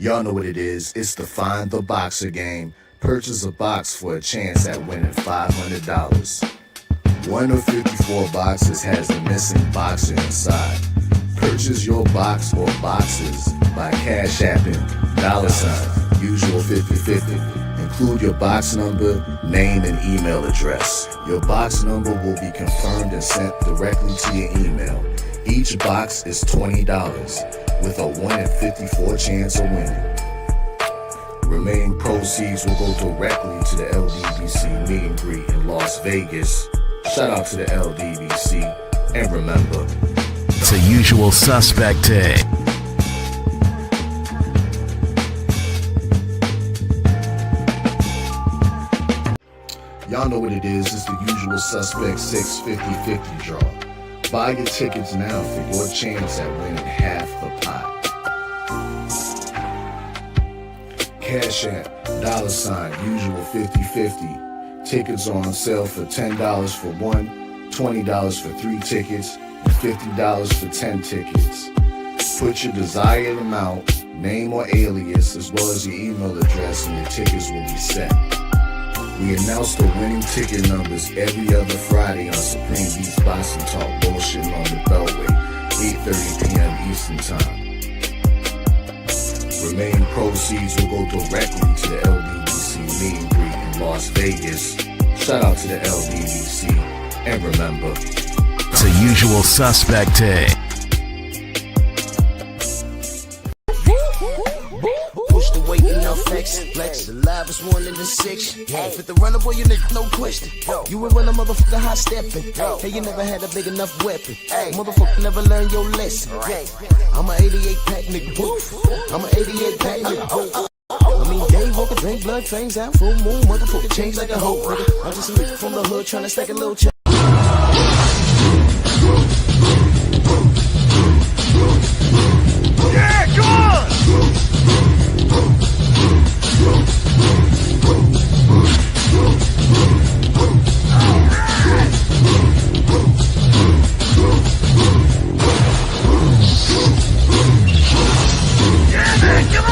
Y'all know what it is. It's the Find the Boxer game. Purchase a box for a chance at winning $500. One of 54 boxes has a missing boxer inside. Purchase your box or boxes by Cash Apping $, usual 50/50. Include your box number, name, and email address. Your box number will be confirmed and sent directly to your email. Each box is $20 with a 1 in 54 chance of winning. Remaining proceeds will go directly to the LDBC meet and greet in Las Vegas. Shout out to the LDBC, and remember, it's a usual suspect day. Y'all know what it is. It's the usual suspect 650-50 draw. Buy your tickets now for your chance at winning half the pot. Cash App, $, usual 50/50. Tickets are on sale for $10 for one, $20 for 3 tickets, and $50 for 10 tickets. Put your desired amount, name or alias, as well as your email address, and your tickets will be set. We announce the winning ticket numbers every other Friday on Supreme Beats Boxing Talk Bullshitting on the Beltway, 8:30 p.m. Eastern Time. Remaining proceeds will go directly to the LDBC meet and greet in Las Vegas. Shout out to the LDBC, and remember, it's a usual suspect day. Flex, the livest one in the section. Fit the runner, boy, you nigga, no question. You ain't run a motherfucker high stepping. Hey, you never had a big enough weapon. Motherfucker never learned your lesson. I'm a 88 pack nigga. I'm a 88 pack nigga. I mean, day walker, drink blood, trains out, full moon, motherfucker, change like a hoe, nigga. I'm just a nigga from the hood trying to stack a little check. Yeah, come on! Yeah, man, come on!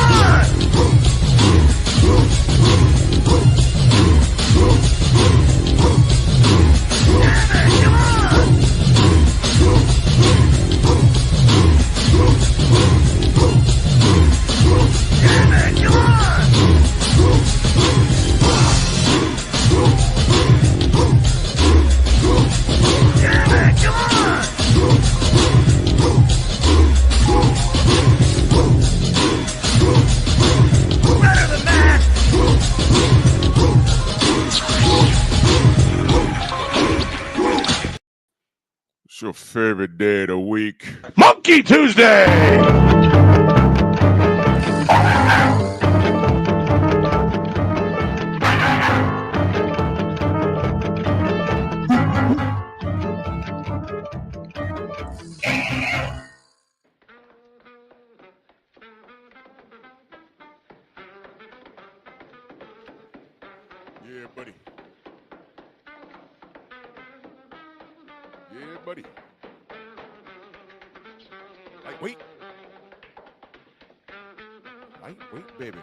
Your favorite day of the week? Monkey Tuesday! Yeah, buddy. Yeah, buddy. Lightweight. Lightweight, baby.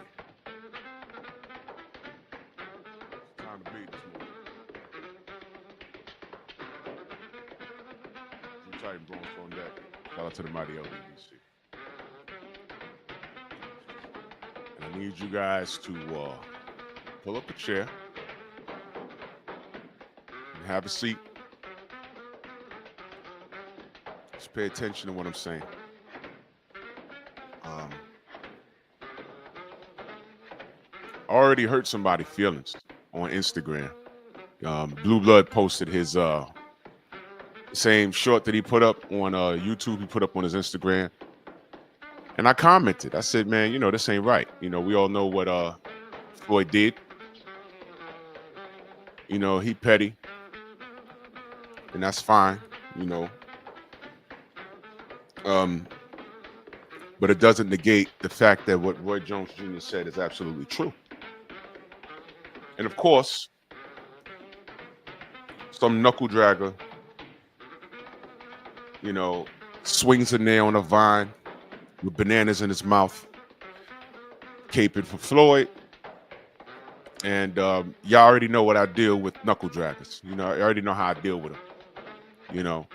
It's time to beat this morning. Some Titan Bronx on deck. Shout out to the mighty LDBC. And I need you guys to pull up a chair and have a seat. Just pay attention to what I'm saying. I already hurt somebody's feelings on Instagram. Blue Blood posted his same short that he put up on YouTube. He put up on his Instagram. And I commented. I said, man, you know, this ain't right. You know, we all know what Floyd did. You know, he petty. And that's fine, you know. But it doesn't negate the fact that what Roy Jones Jr. said is absolutely true. And of course, some knuckle dragger, you know, swings a nail on a vine with bananas in his mouth caping for Floyd. And y'all already know what I deal with knuckle draggers. You know, I already know how I deal with them. You know.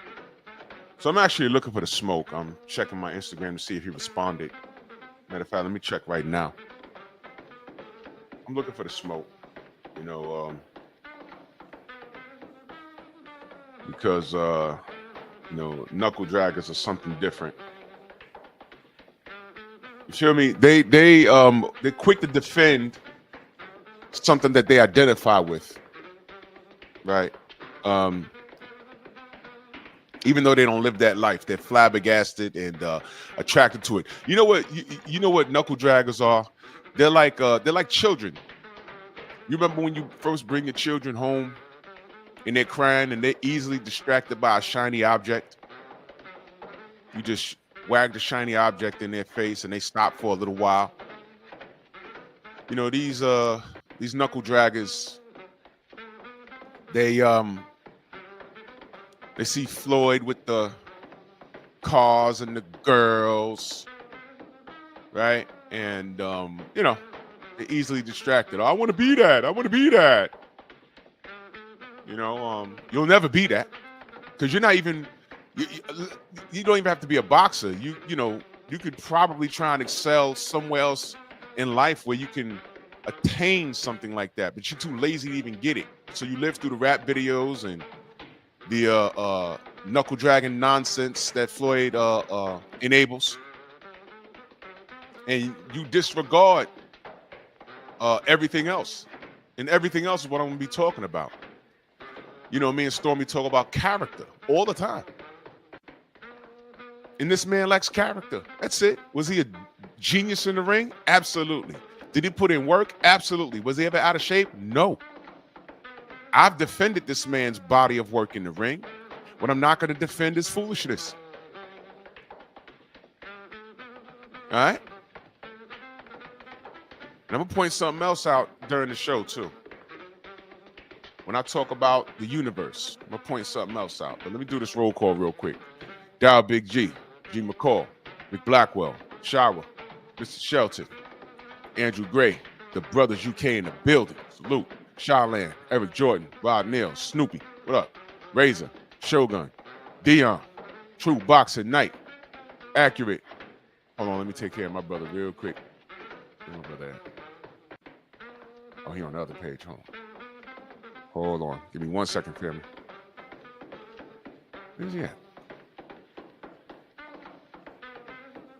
So I'm actually looking for the smoke. I'm checking my Instagram to see if he responded. Matter of fact, let me check right now. I'm looking for the smoke. You know, because you know, knuckle draggers are something different. You feel me? They're quick to defend something that they identify with, right? Even though they don't live that life, they're flabbergasted and attracted to it. You know what? You know what knuckle draggers are? They're like children. You remember when you first bring your children home and they're crying and they're easily distracted by a shiny object? You just wag the shiny object in their face and they stop for a little while. You know, these knuckle draggers, they see Floyd with the cars and the girls, right? And you know, they're easily distracted. Oh, I want to be that. I want to be that. You know, you'll never be that because you're not even. You don't even have to be a boxer. You know, you could probably try and excel somewhere else in life where you can attain something like that, but you're too lazy to even get it. So you live through the rap videos and the knuckle dragging nonsense that Floyd enables, and you disregard everything else. And everything else is what I'm gonna be talking about. You know, me and Stormy talk about character all the time. And this man lacks character. That's it. Was he a genius in the ring? Absolutely. Did he put in work? Absolutely. Was he ever out of shape? No. I've defended this man's body of work in the ring. What I'm not going to defend is foolishness. All right? And I'm going to point something else out during the show, too. When I talk about the universe, I'm going to point something else out. But let me do this roll call real quick. Dow Big G, G McCall, Rick Blackwell, Shara, Mr. Shelton, Andrew Gray, the Brothers UK in the building. Salute. Shawland, Eric Jordan, Rod Neal, Snoopy, what up? Razor, Shogun, Dion, True Boxing Night, Accurate. Hold on, let me take care of my brother real quick. Where's my brother at? Oh, he on the other page. Hold on. Give me 1 second, family. Where's he at?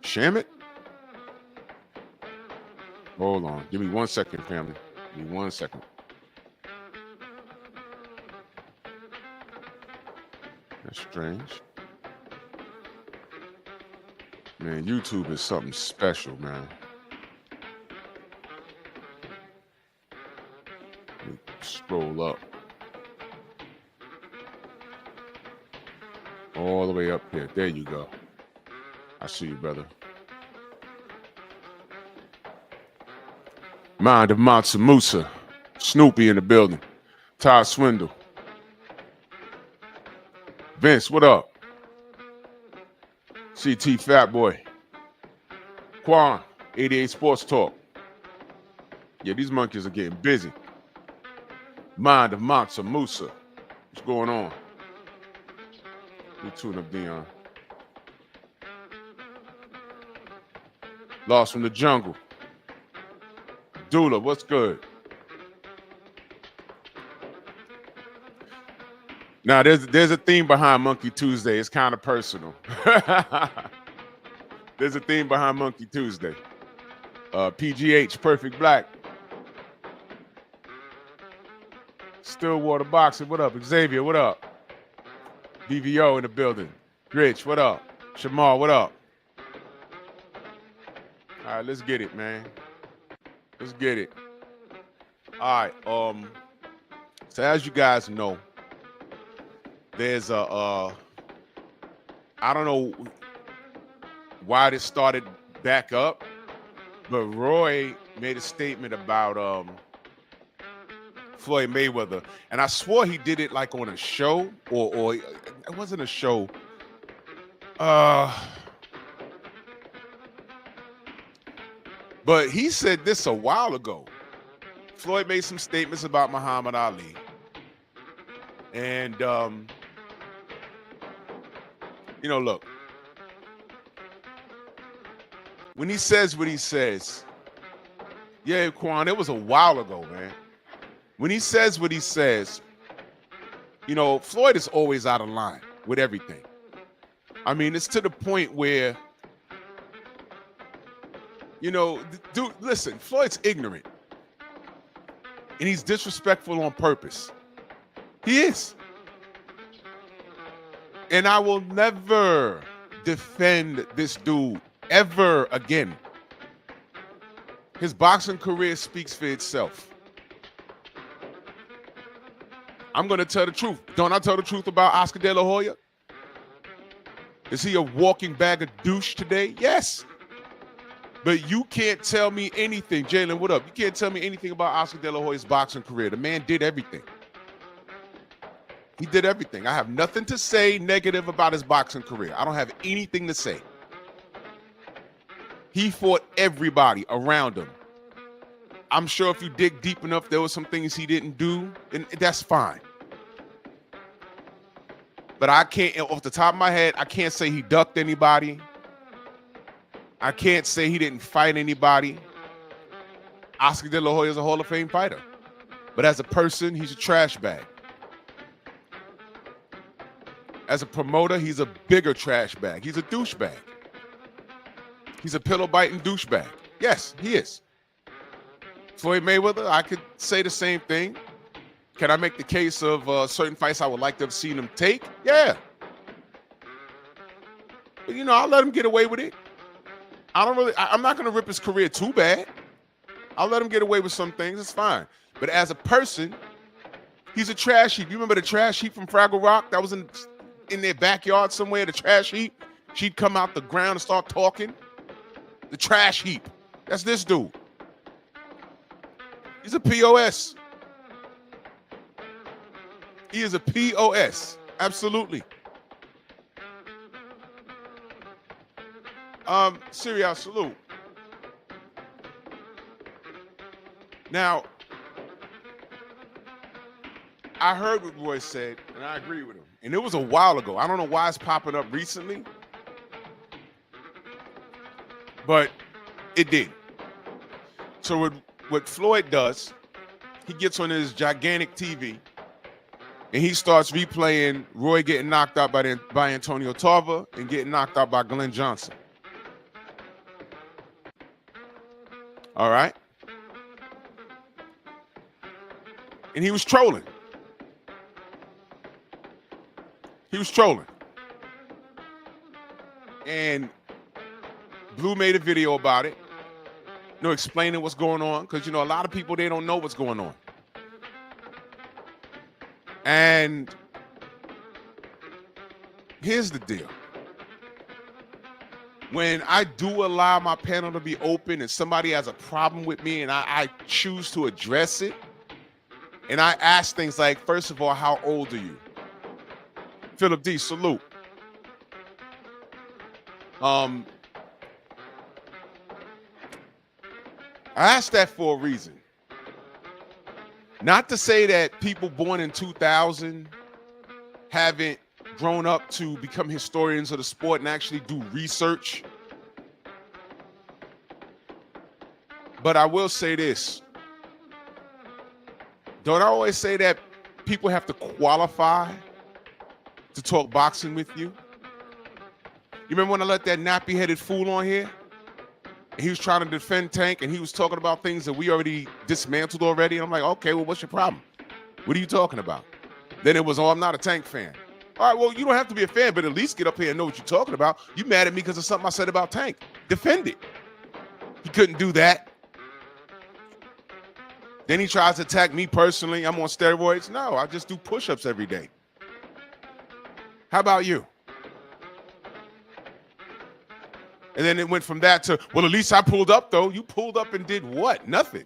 Shamit? Hold on. Give me 1 second, family. Give me 1 second. That's strange. Man, YouTube is something special, man. Let me scroll up. All the way up here. There you go. I see you, brother. Mind of Matza Musa. Snoopy in the building. Todd Swindle. Vince, what up? CT Fat Boy. Quan, 88 Sports Talk. Yeah, these monkeys are getting busy. Mind of Matza Musa. What's going on? You tune up, Dion. Lost from the Jungle. Dula, what's good? Now, there's a theme behind Monkey Tuesday. It's kind of personal. There's a theme behind Monkey Tuesday. PGH, Perfect Black. Stillwater Boxing, what up? Xavier, what up? BVO in the building. Rich, what up? Shamar, what up? All right, let's get it, man. Let's get it. All right. So as you guys know, there's I don't know why this started back up, but Roy made a statement about Floyd Mayweather, and I swore he did it like on a show, or it wasn't a show. But he said this a while ago. Floyd made some statements about Muhammad Ali. And, look, when he says what he says, yeah, Quan, it was a while ago, man. When he says what he says, Floyd is always out of line with everything. I mean, it's to the point where, dude, listen, Floyd's ignorant. And he's disrespectful on purpose. He is. And I will never defend this dude ever again. His boxing career speaks for itself. I'm going to tell the truth. Don't I tell the truth about Oscar De La Hoya? Is he a walking bag of douche today? Yes. But you can't tell me anything. Jalen, what up? You can't tell me anything about Oscar De La Hoya's boxing career. The man did everything. He did everything. I have nothing to say negative about his boxing career. I don't have anything to say. He fought everybody around him. I'm sure if you dig deep enough, there were some things he didn't do, and that's fine. But I can't, off the top of my head, I can't say he ducked anybody. I can't say he didn't fight anybody. Oscar De La Hoya is a Hall of Fame fighter. But as a person, he's a trash bag. As a promoter, he's a bigger trash bag. He's a douchebag. He's a pillow-biting douchebag. Yes, he is. Floyd Mayweather, I could say the same thing. Can I make the case of certain fights I would like to have seen him take? Yeah. But, I'll let him get away with it. I'm not going to rip his career too bad. I'll let him get away with some things. It's fine. But as a person, he's a trash heap. You remember the trash heap from Fraggle Rock? That was in their backyard somewhere, the trash heap? She'd come out the ground and start talking. The trash heap. That's this dude. He's a POS. He is a POS. Absolutely. Serial salute. Now, I heard what Roy said, and I agree with him. And it was a while ago. I don't know why it's popping up recently, but it did. So what Floyd does, he gets on his gigantic TV, and he starts replaying Roy getting knocked out by Antonio Tarver and getting knocked out by Glenn Johnson. All right? And he was trolling. He was trolling. And Blue made a video about it, explaining what's going on, because, a lot of people, they don't know what's going on. And here's the deal. When I do allow my panel to be open and somebody has a problem with me and I choose to address it, and I ask things like, first of all, how old are you? Philip D, salute. I asked that for a reason. Not to say that people born in 2000 haven't grown up to become historians of the sport and actually do research. But I will say this. Don't I always say that people have to qualify to talk boxing with you? You remember when I let that nappy-headed fool on here? And he was trying to defend Tank, and he was talking about things that we already dismantled already. And I'm like, okay, well, what's your problem? What are you talking about? Then it was, I'm not a Tank fan. All right, well, you don't have to be a fan, but at least get up here and know what you're talking about. You mad at me because of something I said about Tank. Defend it. He couldn't do that. Then he tries to attack me personally. I'm on steroids. No, I just do push-ups every day. How about you? And then it went from that to, well, at least I pulled up, though. You pulled up and did what? Nothing.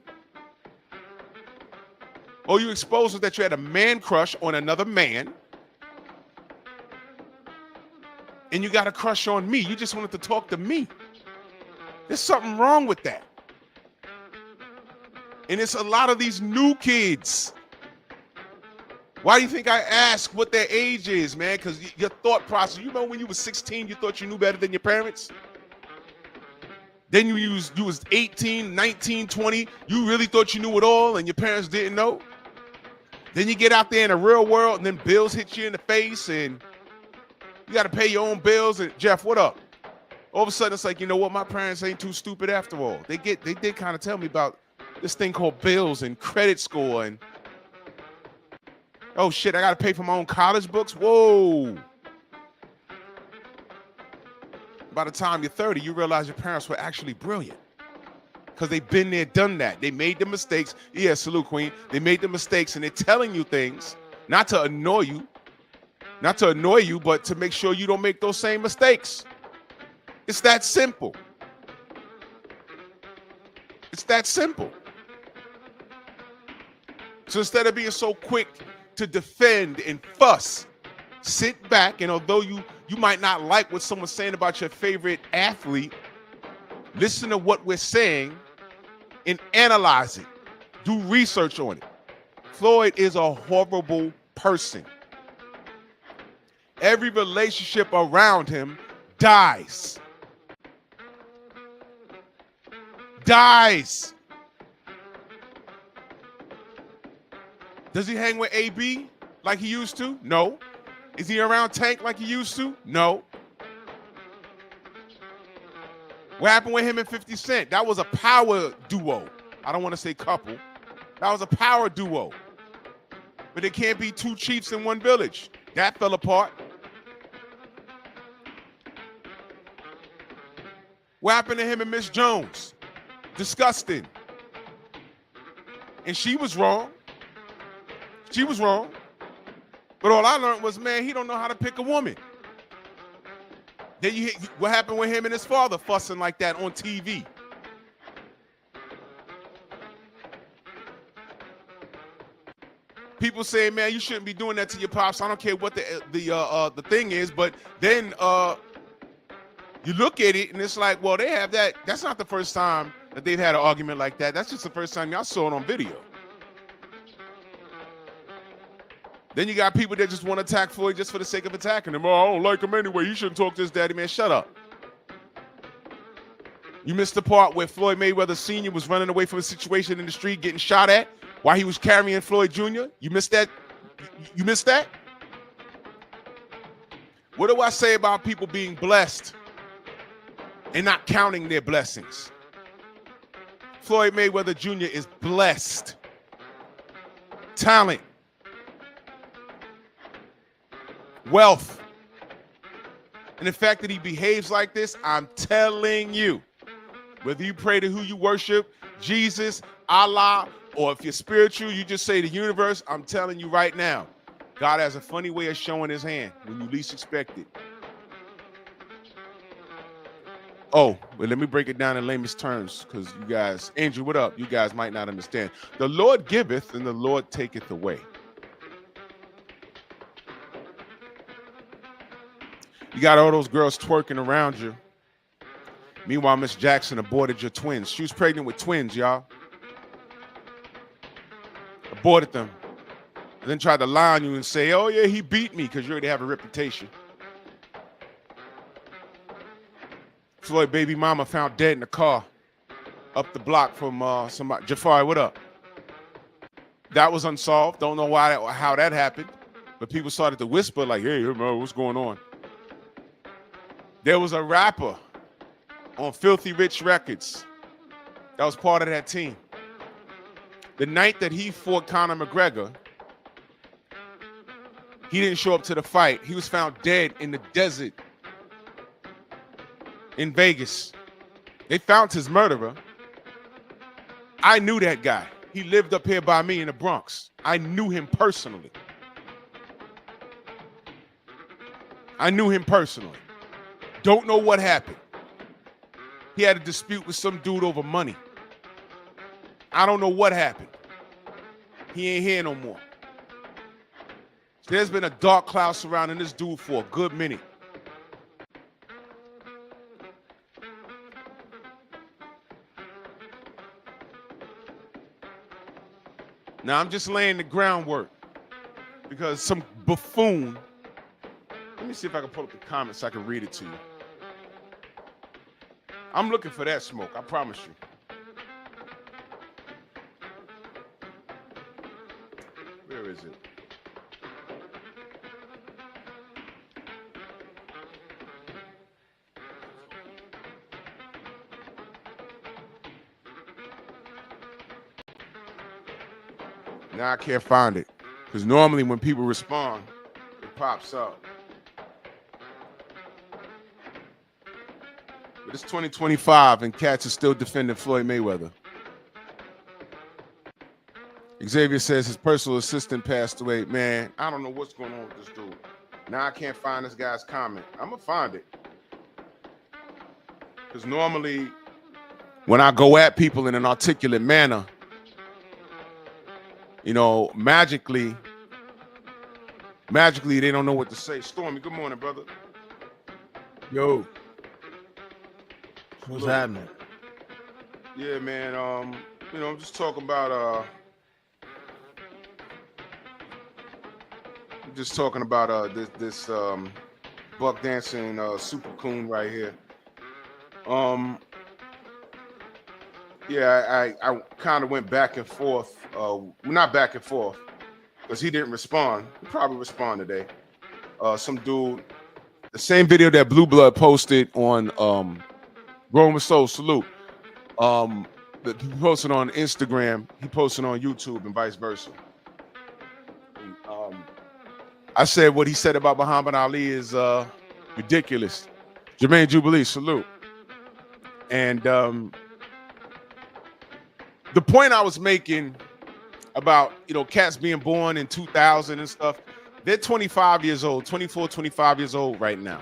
All you exposed was that you had a man crush on another man. And you got a crush on me. You just wanted to talk to me. There's something wrong with that. And it's a lot of these new kids. Why do you think I ask what their age is, man? Because your thought process, you know, when you were 16, you thought you knew better than your parents? Then you was 18, 19, 20. You really thought you knew it all and your parents didn't know? Then you get out there in the real world and then bills hit you in the face and you got to pay your own bills. And Jeff, what up? All of a sudden, it's like, you know what? My parents ain't too stupid after all. They did kind of tell me about this thing called bills and credit score and oh shit, I gotta pay for my own college books? Whoa. By the time you're 30, you realize your parents were actually brilliant. Because they've been there, done that. They made the mistakes. Yeah, salute, Queen. They made the mistakes and they're telling you things, not to annoy you, but to make sure you don't make those same mistakes. It's that simple. It's that simple. So instead of being so quick to defend and fuss, sit back, and although you might not like what someone's saying about your favorite athlete, listen to what we're saying and analyze it. Do research on it. Floyd is a horrible person. Every relationship around him dies. Dies. Does he hang with AB like he used to? No. Is he around Tank like he used to? No. What happened with him and 50 Cent? That was a power duo. I don't want to say couple. That was a power duo. But there can't be two chiefs in one village. That fell apart. What happened to him and Miss Jones? Disgusting. And she was wrong. She was wrong. But all I learned was, man, he don't know how to pick a woman. Then what happened with him and his father fussing like that on TV? People say, man, you shouldn't be doing that to your pops. I don't care what the thing is, but then you look at it and it's like, well, they have that. That's not the first time that they've had an argument like that. That's just the first time y'all saw it on video. Then you got people that just want to attack Floyd just for the sake of attacking him. Oh, I don't like him anyway. You shouldn't talk to his daddy, man. Shut up. You missed the part where Floyd Mayweather Sr. was running away from a situation in the street, getting shot at while he was carrying Floyd Jr. You missed that? You missed that? What do I say about people being blessed and not counting their blessings? Floyd Mayweather Jr. is blessed. Talent. Wealth. And the fact that he behaves like this, I'm telling you, whether you pray to who you worship, Jesus, Allah, or if you're spiritual, you just say the universe, I'm telling you right now, God has a funny way of showing his hand when you least expect it. Oh, well, let me break it down in layman's terms because you guys, Andrew, what up? You guys might not understand. The Lord giveth and the Lord taketh away. You got all those girls twerking around you. Meanwhile, Miss Jackson aborted your twins. She was pregnant with twins, y'all. Aborted them. And then tried to lie on you and say, oh, yeah, he beat me because you already have a reputation. Floyd baby mama found dead in the car up the block from somebody. Jafari, what up? That was unsolved. Don't know how that happened. But people started to whisper like, hey, what's going on? There was a rapper on Filthy Rich Records that was part of that team. The night that he fought Conor McGregor, he didn't show up to the fight. He was found dead in the desert in Vegas. They found his murderer. I knew that guy. He lived up here by me in the Bronx. I knew him personally. Don't know what happened. He had a dispute with some dude over money. I don't know what happened. He ain't here no more. There's been a dark cloud surrounding this dude for a good minute. Now I'm just laying the groundwork because some buffoon. Let me see if I can pull up the comments so I can read it to you. I'm looking for that smoke, I promise you. Where is it? Now I can't find it. Because normally when people respond, it pops up. But it's 2025 and cats are still defending Floyd Mayweather. Xavier says his personal assistant passed away. Man, I don't know what's going on with this dude. Now I can't find this guy's comment. I'm going to find it. Because normally when I go at people in an articulate manner, you know, magically, they don't know what to say. Stormy, good morning, brother. Yo. What's happening? Yeah, man. You know, I'm just talking about this buck dancing super coon right here. Yeah, I kind of went back and forth. Not back and forth, because he didn't respond. He'll probably respond today. Some dude, the same video that Blue Blood posted on Growing with Soul, salute. That he posted on Instagram, he posted on YouTube, and vice versa. And, I said what he said about Muhammad Ali is ridiculous. Jermaine Jubilee, salute. And the point I was making about, you know, cats being born in 2000 and stuff, they're 25 years old, 24, 25 years old right now.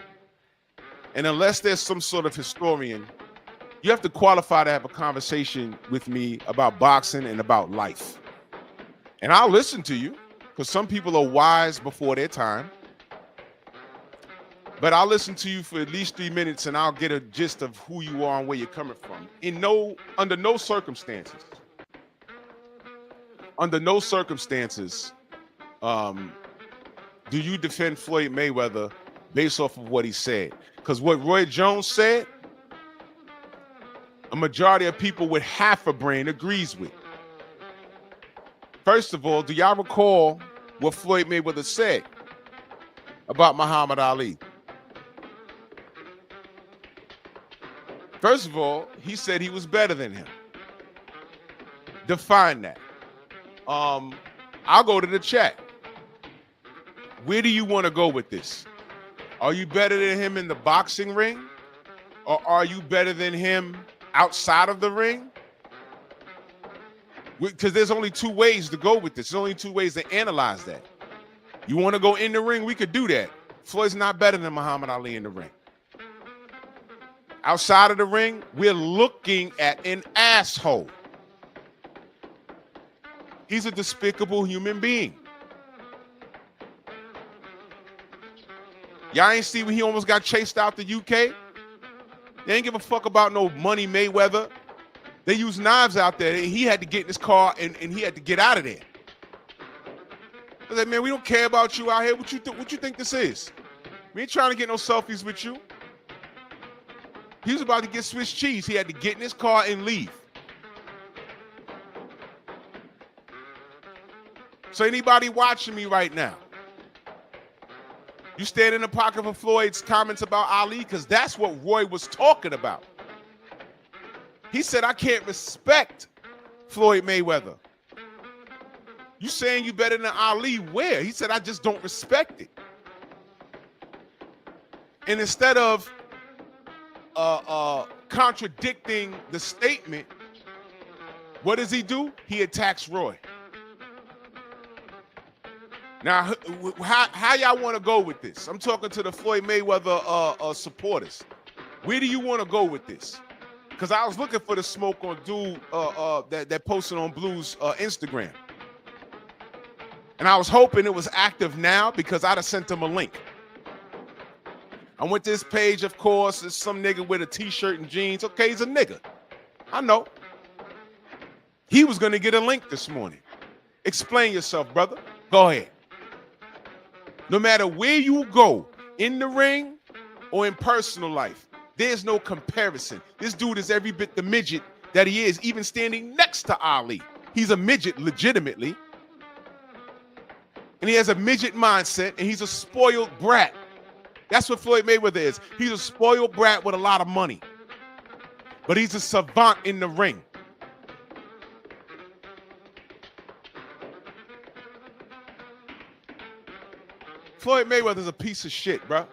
And unless there's some sort of historian, you have to qualify to have a conversation with me about boxing and about life. And I'll listen to you, because some people are wise before their time. But I'll listen to you for at least 3 minutes and I'll get a gist of who you are and where you're coming from. Under no circumstances, do you defend Floyd Mayweather based off of what he said. Because what Roy Jones said, a majority of people with half a brain agrees with. First of all, do y'all recall what Floyd Mayweather said about Muhammad Ali? First of all, he said he was better than him. Define that. I'll go to the chat. Where do you want to go with this? Are you better than him in the boxing ring? Or are you better than him outside of the ring? Because there's only two ways to go with this. There's only two ways to analyze that. You want to go in the ring? We could do that. Floyd's not better than Muhammad Ali in the ring. Outside of the ring, we're looking at an asshole. He's a despicable human being. Y'all ain't see when he almost got chased out the UK? They ain't give a fuck about no Money Mayweather. They used knives out there. He had to get in his car and he had to get out of there. I was like, man, we don't care about you out here. What you think this is? We ain't trying to get no selfies with you. He was about to get Swiss cheese. He had to get in his car and leave. So anybody watching me right now, you stand in the pocket of Floyd's comments about Ali, because that's what Roy was talking about. He said, I can't respect Floyd Mayweather. You saying you better than Ali where? He said, I just don't respect it. And instead of contradicting the statement, what does he do? He attacks Roy. Now, how y'all want to go with this? I'm talking to the Floyd Mayweather supporters. Where do you want to go with this? Because I was looking for the smoke on dude that posted on Blue's Instagram. And I was hoping it was active now because I'd have sent him a link. I went to this page, of course. It's some nigga with a t-shirt and jeans. Okay, he's a nigga. I know. He was going to get a link this morning. Explain yourself, brother. Go ahead. No matter where you go, in the ring or in personal life, there's no comparison. This dude is every bit the midget that he is, even standing next to Ali. He's a midget legitimately. And he has a midget mindset, and he's a spoiled brat. That's what Floyd Mayweather is. He's a spoiled brat with a lot of money. But he's a savant in the ring. Floyd Mayweather's a piece of shit, bro.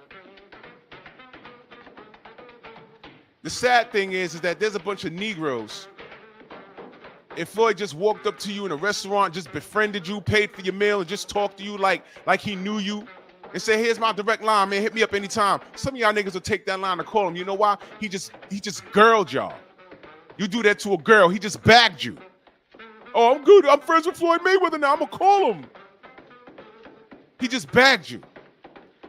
The sad thing is that there's a bunch of Negroes. If Floyd just walked up to you in a restaurant, just befriended you, paid for your meal, and just talked to you like he knew you, and said, here's my direct line, man, hit me up anytime. Some of y'all niggas will take that line and call him. You know why? He just girled y'all. You do that to a girl, he just bagged you. Oh, I'm good. I'm friends with Floyd Mayweather now. I'm going to call him. He just bagged you.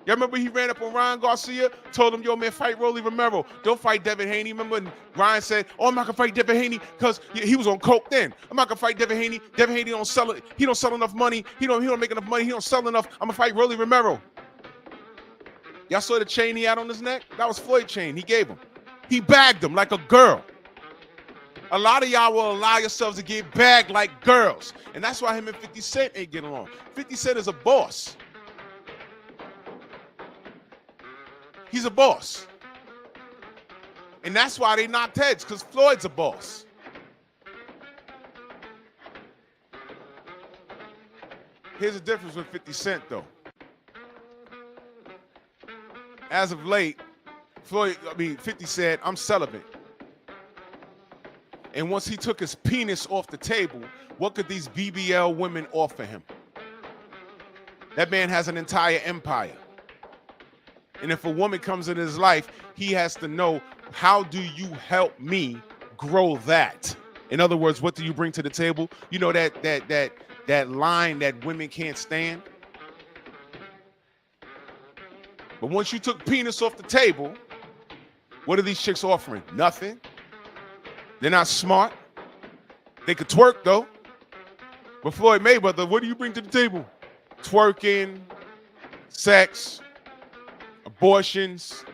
Y'all remember he ran up on Ryan Garcia, told him, yo, man, fight Rolly Romero. Don't fight Devin Haney. Remember when Ryan said, oh, I'm not going to fight Devin Haney because he was on coke then. I'm not going to fight Devin Haney. Devin Haney don't sell it. He don't sell enough money. He don't make enough money. He don't sell enough. I'm going to fight Rolly Romero. Y'all saw the chain he had on his neck? That was Floyd chain he gave him. He bagged him like a girl. A lot of y'all will allow yourselves to get bagged like girls. And that's why him and 50 Cent ain't getting along. 50 Cent is a boss. He's a boss. And that's why they knocked heads, because Floyd's a boss. Here's the difference with 50 Cent, though. As of late, 50 said, I'm celibate. And once he took his penis off the table, what could these BBL women offer him? That man has an entire empire. And if a woman comes in his life, he has to know, how do you help me grow that? In other words, what do you bring to the table? You know that line that women can't stand? But once you took penis off the table, what are these chicks offering? Nothing. They're not smart. They could twerk, though. But Floyd Mayweather, what do you bring to the table? Twerking, sex, abortions,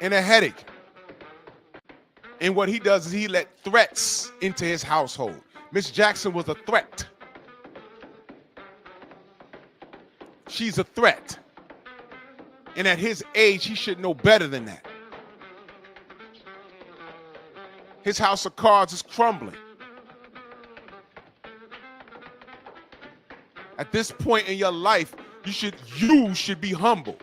and a headache. And what he does is he let threats into his household. Miss Jackson was a threat. She's a threat. And at his age, he should know better than that. His house of cards is crumbling. At this point in your life, you should be humble.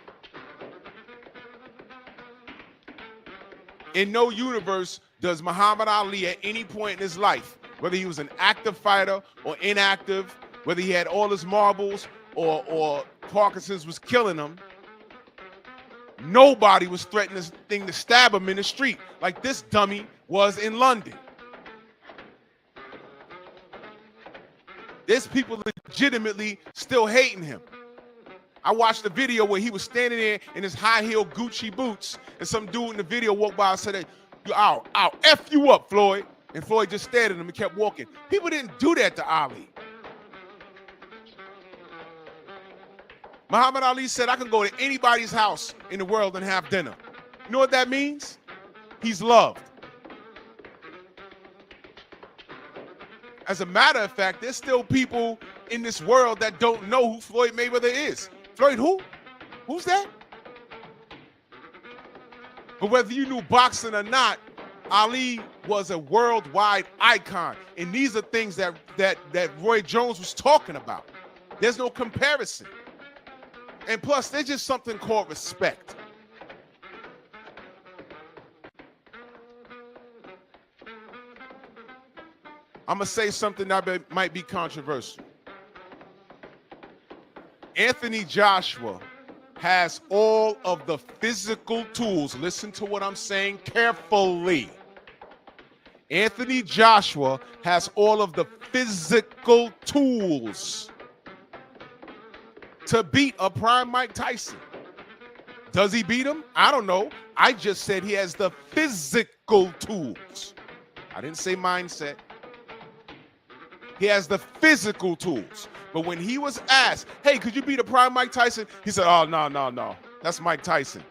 In no universe does Muhammad Ali at any point in his life, whether he was an active fighter or inactive, whether he had all his marbles or Parkinson's was killing him, nobody was threatening this thing to stab him in the street like this dummy was in London. There's people legitimately still hating him. I watched the video where he was standing there in his high-heel Gucci boots, and some dude in the video walked by and said, I'll F you up, Floyd. And Floyd just stared at him and kept walking. People didn't do that to Ali. Muhammad Ali said, I can go to anybody's house in the world and have dinner. You know what that means? He's loved. As a matter of fact, there's still people in this world that don't know who Floyd Mayweather is. Floyd who? Who's that? But whether you knew boxing or not, Ali was a worldwide icon. And these are things that Roy Jones was talking about. There's no comparison. And plus, there's just something called respect. I'm going to say something that might be controversial. Anthony Joshua has all of the physical tools. Listen to what I'm saying carefully. Anthony Joshua has all of the physical tools to beat a prime Mike Tyson. Does he beat him? I don't know. I just said he has the physical tools. I didn't say mindset. He has the physical tools. But when he was asked, hey, could you be the prime Mike Tyson? He said, oh, no. That's Mike Tyson.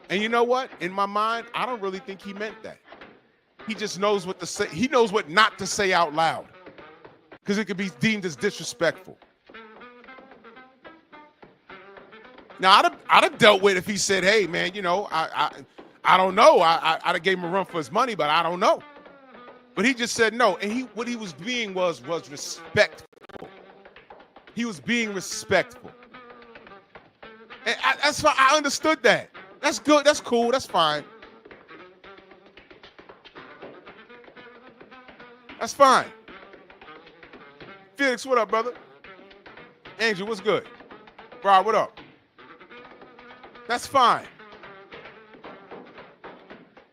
And you know what? In my mind, I don't really think he meant that. He just knows what to say. He knows what not to say out loud because it could be deemed as disrespectful. Now, I'd have dealt with it if he said, hey, man, you know, I don't know. I'd have gave him a run for his money, but I don't know. But he just said no. And what he was being was respectful. He was being respectful. And that's why I understood that. That's good. That's cool. That's fine. That's fine. Felix, what up, brother? Angel, what's good? Rob, what up? That's fine.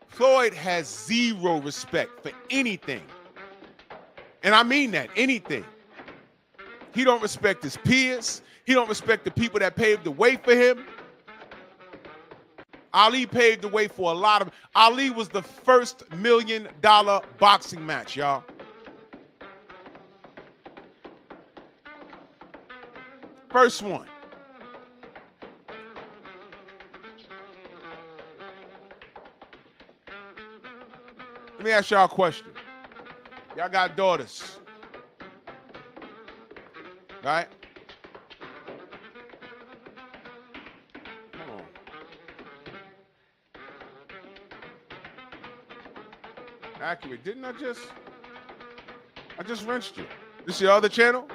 Floyd has zero respect for anything. And I mean that, anything. He don't respect his peers. He don't respect the people that paved the way for him. Ali paved the way for a lot of... Ali was the first $1 million boxing match, y'all. First one. Let me ask y'all a question. Y'all got daughters, right? Hold on. Accurate. Didn't I just wrenched you. This your other channel?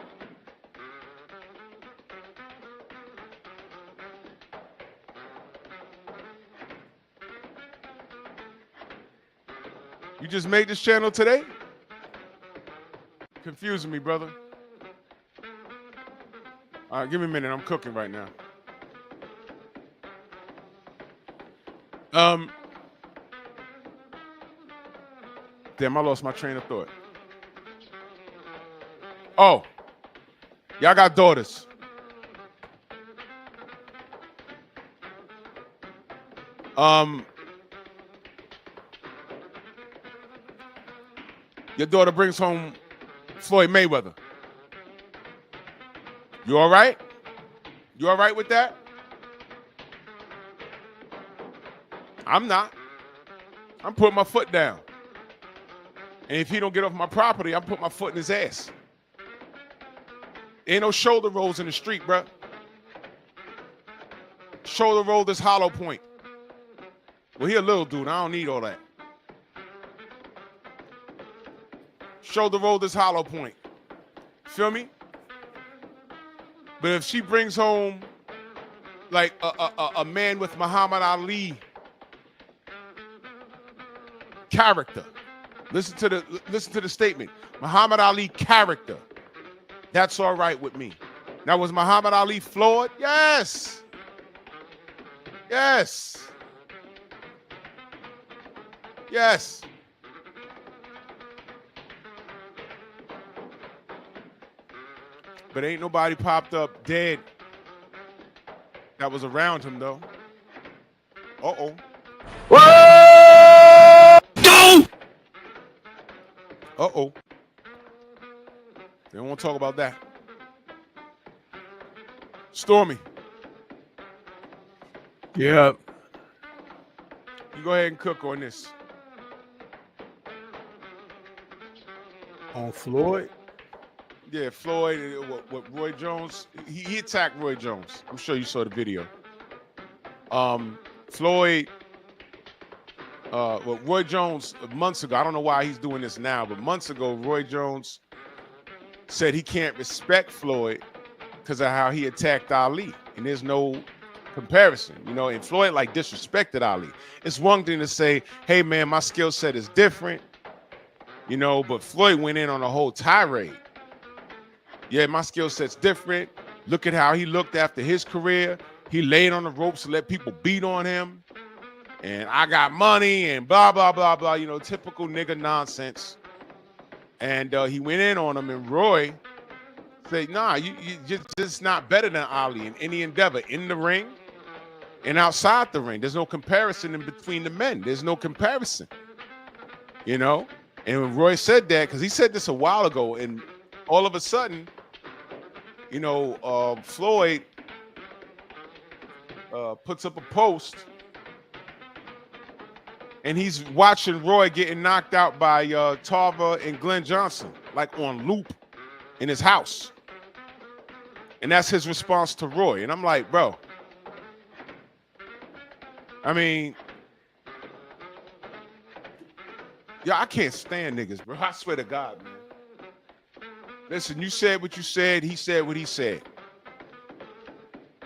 You just made this channel today? Confusing me, brother. All right, give me a minute. I'm cooking right now. Damn, I lost my train of thought. Oh, y'all got daughters. Your daughter brings home Floyd Mayweather. You all right? You all right with that? I'm not. I'm putting my foot down. And if he don't get off my property, I'm putting my foot in his ass. Ain't no shoulder rolls in the street, bruh. Shoulder roll this hollow point. Well, he a little dude. I don't need all that. Shoulder roll this hollow point. Feel me? But if she brings home like a man with Muhammad Ali character, listen to the statement. Muhammad Ali character. That's all right with me. Now, was Muhammad Ali flawed? Yes. Yes. Yes. But ain't nobody popped up dead that was around him, though. Uh-oh. Go! Uh-oh. They don't want to talk about that. Stormy. Yeah. You go ahead and cook on this. On Floyd? Yeah, Floyd, what Roy Jones, he attacked Roy Jones. I'm sure you saw the video. Floyd, Roy Jones, months ago, I don't know why he's doing this now, but months ago, Roy Jones said he can't respect Floyd because of how he attacked Ali. And there's no comparison, you know, and Floyd like disrespected Ali. It's one thing to say, hey man, my skill set is different, you know, but Floyd went in on a whole tirade. Yeah, my skill set's different. Look at how he looked after his career. He laid on the ropes to let people beat on him. And I got money and blah, blah, blah, blah. You know, typical nigga nonsense. And he went in on him. And Roy said, nah, you just not better than Ali in any endeavor. In the ring and outside the ring. There's no comparison in between the men. There's no comparison. You know? And when Roy said that, because he said this a while ago, and all of a sudden, Floyd puts up a post, and he's watching Roy getting knocked out by Tarver and Glenn Johnson, like on loop in his house. And that's his response to Roy. And I'm like, bro, I mean, yeah, I can't stand niggas, bro. I swear to God, man. Listen, you said what you said. He said what he said.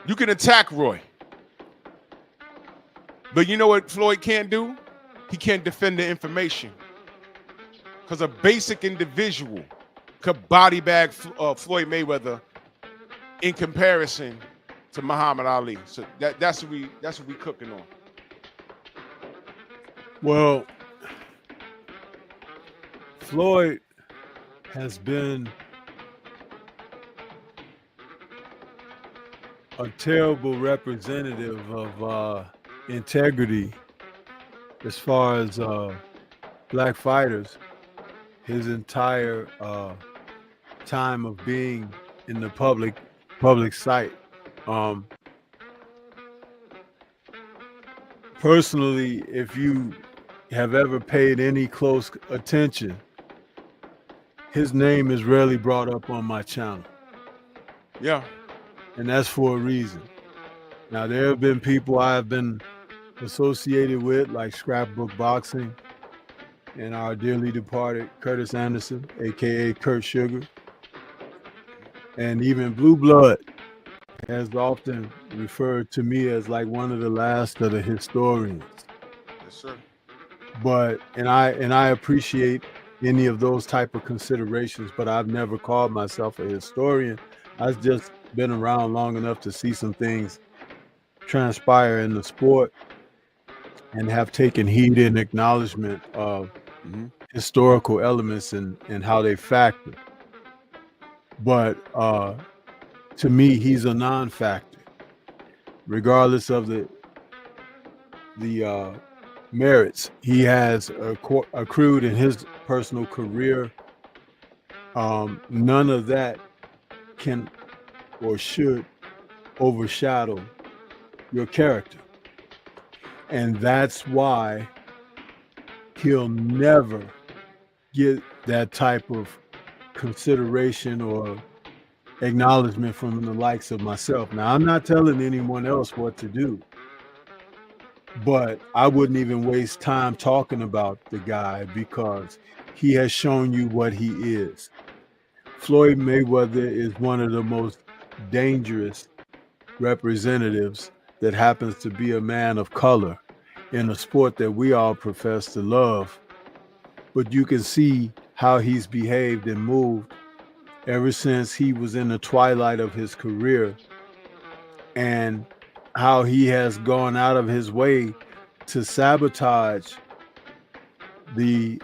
You can attack Roy. But you know what Floyd can't do? He can't defend the information. Because a basic individual could body bag Floyd Mayweather in comparison to Muhammad Ali. So that's what we cooking on. Well, Floyd has been a terrible representative of integrity as far as black fighters his entire time of being in the public sight. Personally, if you have ever paid any close attention, his name is rarely brought up on my channel. Yeah. And that's for a reason. Now, there have been people I have been associated with, like Scrapbook Boxing and our dearly departed Curtis Anderson, aka Kurt Sugar. And even Blue Blood has often referred to me as like one of the last of the historians. Yes, sir. But and I appreciate any of those type of considerations, but I've never called myself a historian. I've just been around long enough to see some things transpire in the sport and have taken heed and acknowledgement of historical elements and how they factor. But to me, he's a non-factor, regardless of the merits he has accrued in his personal career. None of that can or should overshadow your character. And that's why he'll never get that type of consideration or acknowledgement from the likes of myself. Now, I'm not telling anyone else what to do, but I wouldn't even waste time talking about the guy because he has shown you what he is. Floyd Mayweather is one of the most dangerous representatives that happens to be a man of color in a sport that we all profess to love. But you can see how he's behaved and moved ever since he was in the twilight of his career, and how he has gone out of his way to sabotage the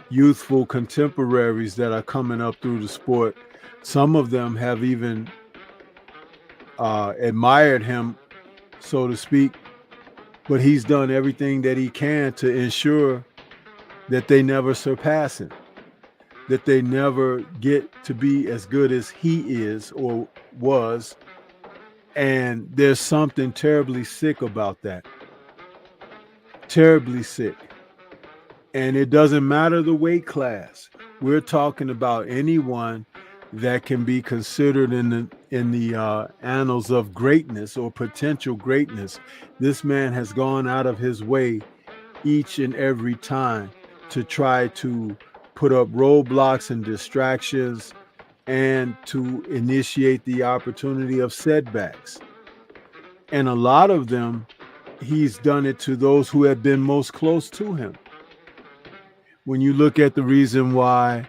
youthful contemporaries that are coming up through the sport. Some of them have even admired him, so to speak, but he's done everything that he can to ensure that they never surpass him, that they never get to be as good as he is or was. And there's something terribly sick about that. Terribly sick. And it doesn't matter the weight class. We're talking about anyone that can be considered in the annals of greatness or potential greatness. This man has gone out of his way each and every time to try to put up roadblocks and distractions and to initiate the opportunity of setbacks. And a lot of them, he's done it to those who have been most close to him. When you look at the reason why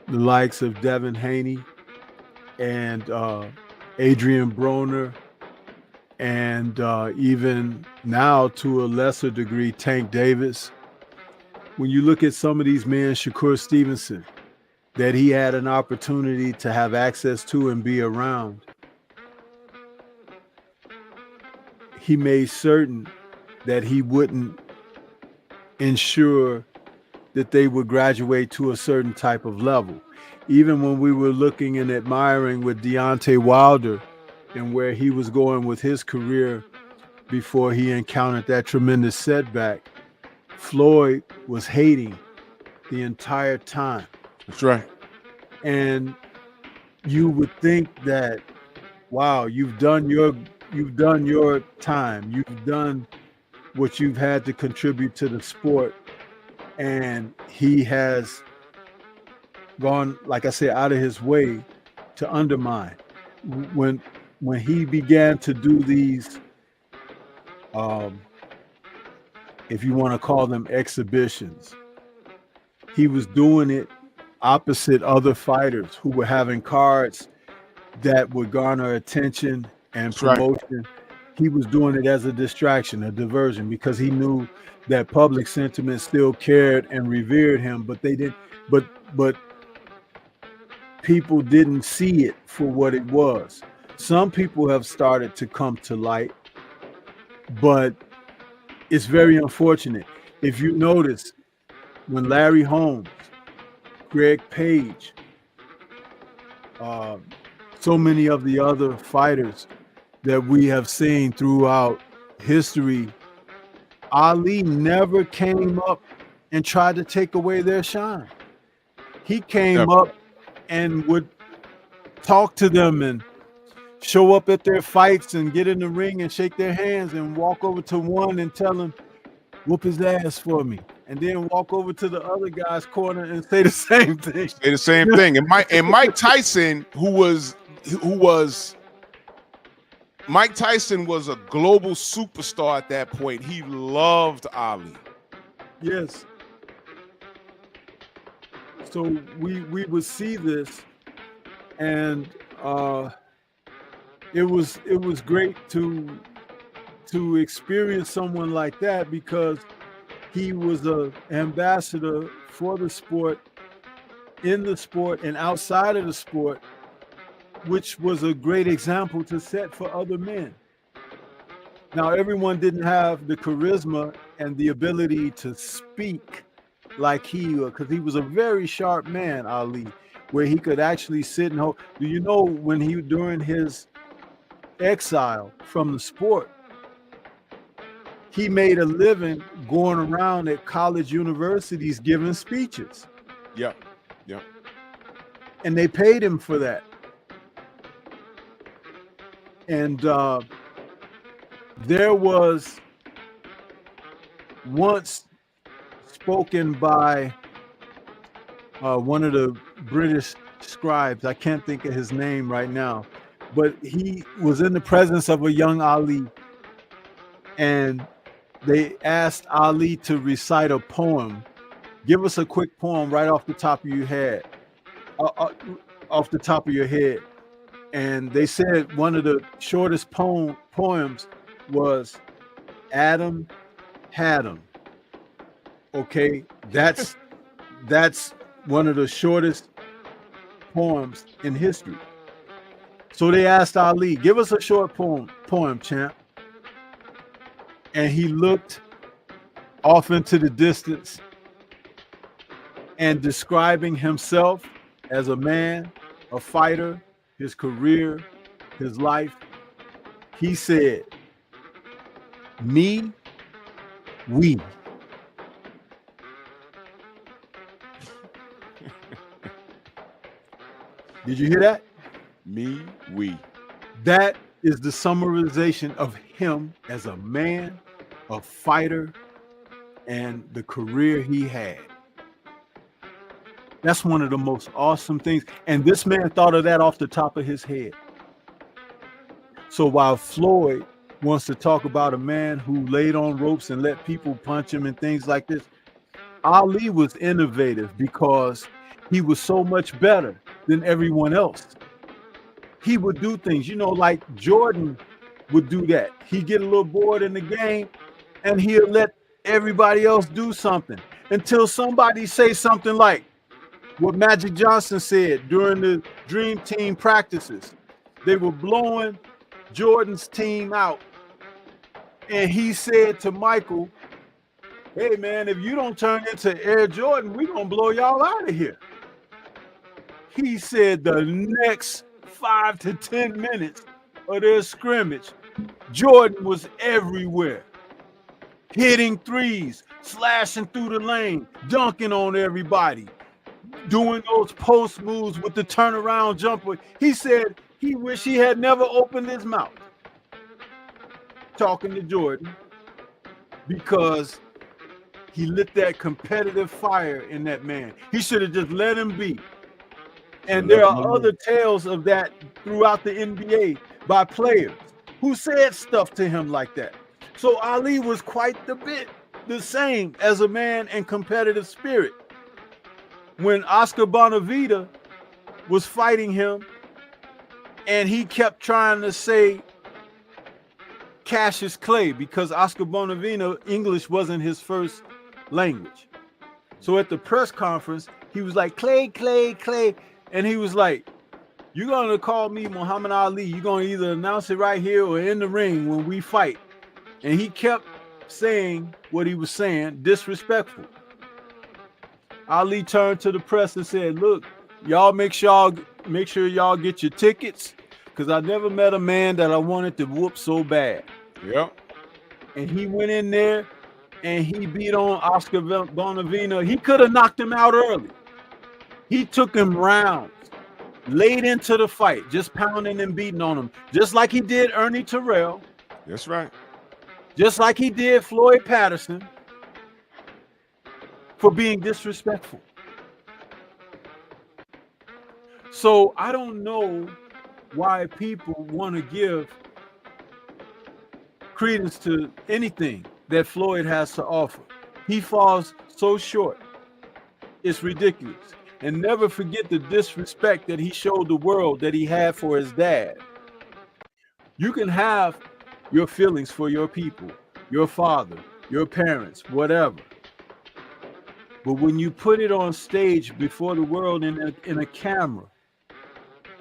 the likes of Devin Haney and Adrian Broner and even now to a lesser degree Tank Davis, when you look at some of these men, Shakur Stevenson, that he had an opportunity to have access to and be around, he made certain that he wouldn't ensure that they would graduate to a certain type of level. Even when we were looking and admiring with Deontay Wilder and where he was going with his career before he encountered that tremendous setback, Floyd was hating the entire time. That's right. And you would think that, wow, you've done your time. You've done what you've had to contribute to the sport. And he has gone, like I said, out of his way to undermine. When he began to do these, if you want to call them exhibitions, he was doing it opposite other fighters who were having cards that would garner attention and promotion. Right. He was doing it as a distraction, a diversion, because he knew that public sentiment still cared and revered him, but they didn't. But people didn't see it for what it was. Some people have started to come to light, but it's very unfortunate. If you notice, when Larry Holmes, Greg Page, so many of the other fighters that we have seen throughout history, Ali never came up and tried to take away their shine. He came up and would talk to them and show up at their fights and get in the ring and shake their hands and walk over to one and tell him, whoop his ass for me. And then walk over to the other guy's corner and say the same thing. Say the same thing. And Mike Tyson, Mike Tyson was a global superstar at that point. He loved Ali. Yes. So we would see this, and it was great to experience someone like that, because he was an ambassador for the sport, in the sport and outside of the sport, which was a great example to set for other men. Now, everyone didn't have the charisma and the ability to speak like he, because he was a very sharp man, Ali, where he could actually sit and hold. Do you know when during his exile from the sport, he made a living going around at college universities giving speeches. Yeah. And they paid him for that. And there was once spoken by one of the British scribes, I can't think of his name right now, but he was in the presence of a young Ali, and they asked Ali to recite a poem. Give us a quick poem right off the top of your head. And they said one of the shortest poems was Adam Had 'Em. Okay, that's one of the shortest poems in history. So they asked Ali, give us a short poem, champ. And he looked off into the distance, and describing himself as a man, a fighter, his career, his life, he said, me, we. Did you hear that? Me, we. That is the summarization of him as a man, a fighter, and the career he had. That's one of the most awesome things. And this man thought of that off the top of his head. So while Floyd wants to talk about a man who laid on ropes and let people punch him and things like this, Ali was innovative because he was so much better than everyone else. He would do things, like Jordan would do that. He'd get a little bored in the game and he'll let everybody else do something until somebody say something like what Magic Johnson said during the Dream Team practices. They were blowing Jordan's team out. And he said to Michael, hey man, if you don't turn into Air Jordan, we're gonna blow y'all out of here. He said the next 5 to 10 minutes of their scrimmage, Jordan was everywhere, hitting threes, slashing through the lane, dunking on everybody, doing those post moves with the turnaround jumper. He said he wished he had never opened his mouth talking to Jordan because he lit that competitive fire in that man. He should have just let him be. And there are other tales of that throughout the NBA by players who said stuff to him like that. So Ali was quite the same as a man in competitive spirit. When Oscar Bonavita was fighting him and he kept trying to say Cassius Clay because Oscar Bonavita, English wasn't his first language. So at the press conference, he was like, Clay, Clay, Clay. And he was like, you're going to call me Muhammad Ali. You're going to either announce it right here or in the ring when we fight. And he kept saying what he was saying, disrespectful. Ali turned to the press and said, look, y'all make sure y'all get your tickets because I never met a man that I wanted to whoop so bad. Yep. And he went in there and he beat on Oscar Bonavita. He could have knocked him out early. He took him rounds, laid into the fight, just pounding and beating on him, just like he did Ernie Terrell. That's right. Just like he did Floyd Patterson for being disrespectful. So I don't know why people want to give credence to anything that Floyd has to offer. He falls so short. It's ridiculous. And never forget the disrespect that he showed the world that he had for his dad. You can have your feelings for your people, your father, your parents, whatever. But when you put it on stage before the world in a camera,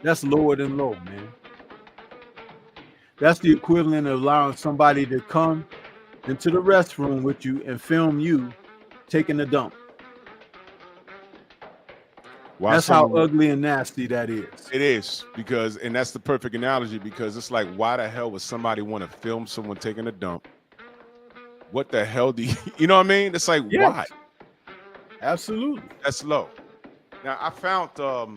that's lower than low, man. That's the equivalent of allowing somebody to come into the restroom with you and film you taking a dump. That's how ugly and nasty that is. It is, because, and that's the perfect analogy, because it's like, why the hell would somebody want to film someone taking a dump? What the hell do you know what I mean? It's like, yes. Why? Absolutely. That's low. Now I found the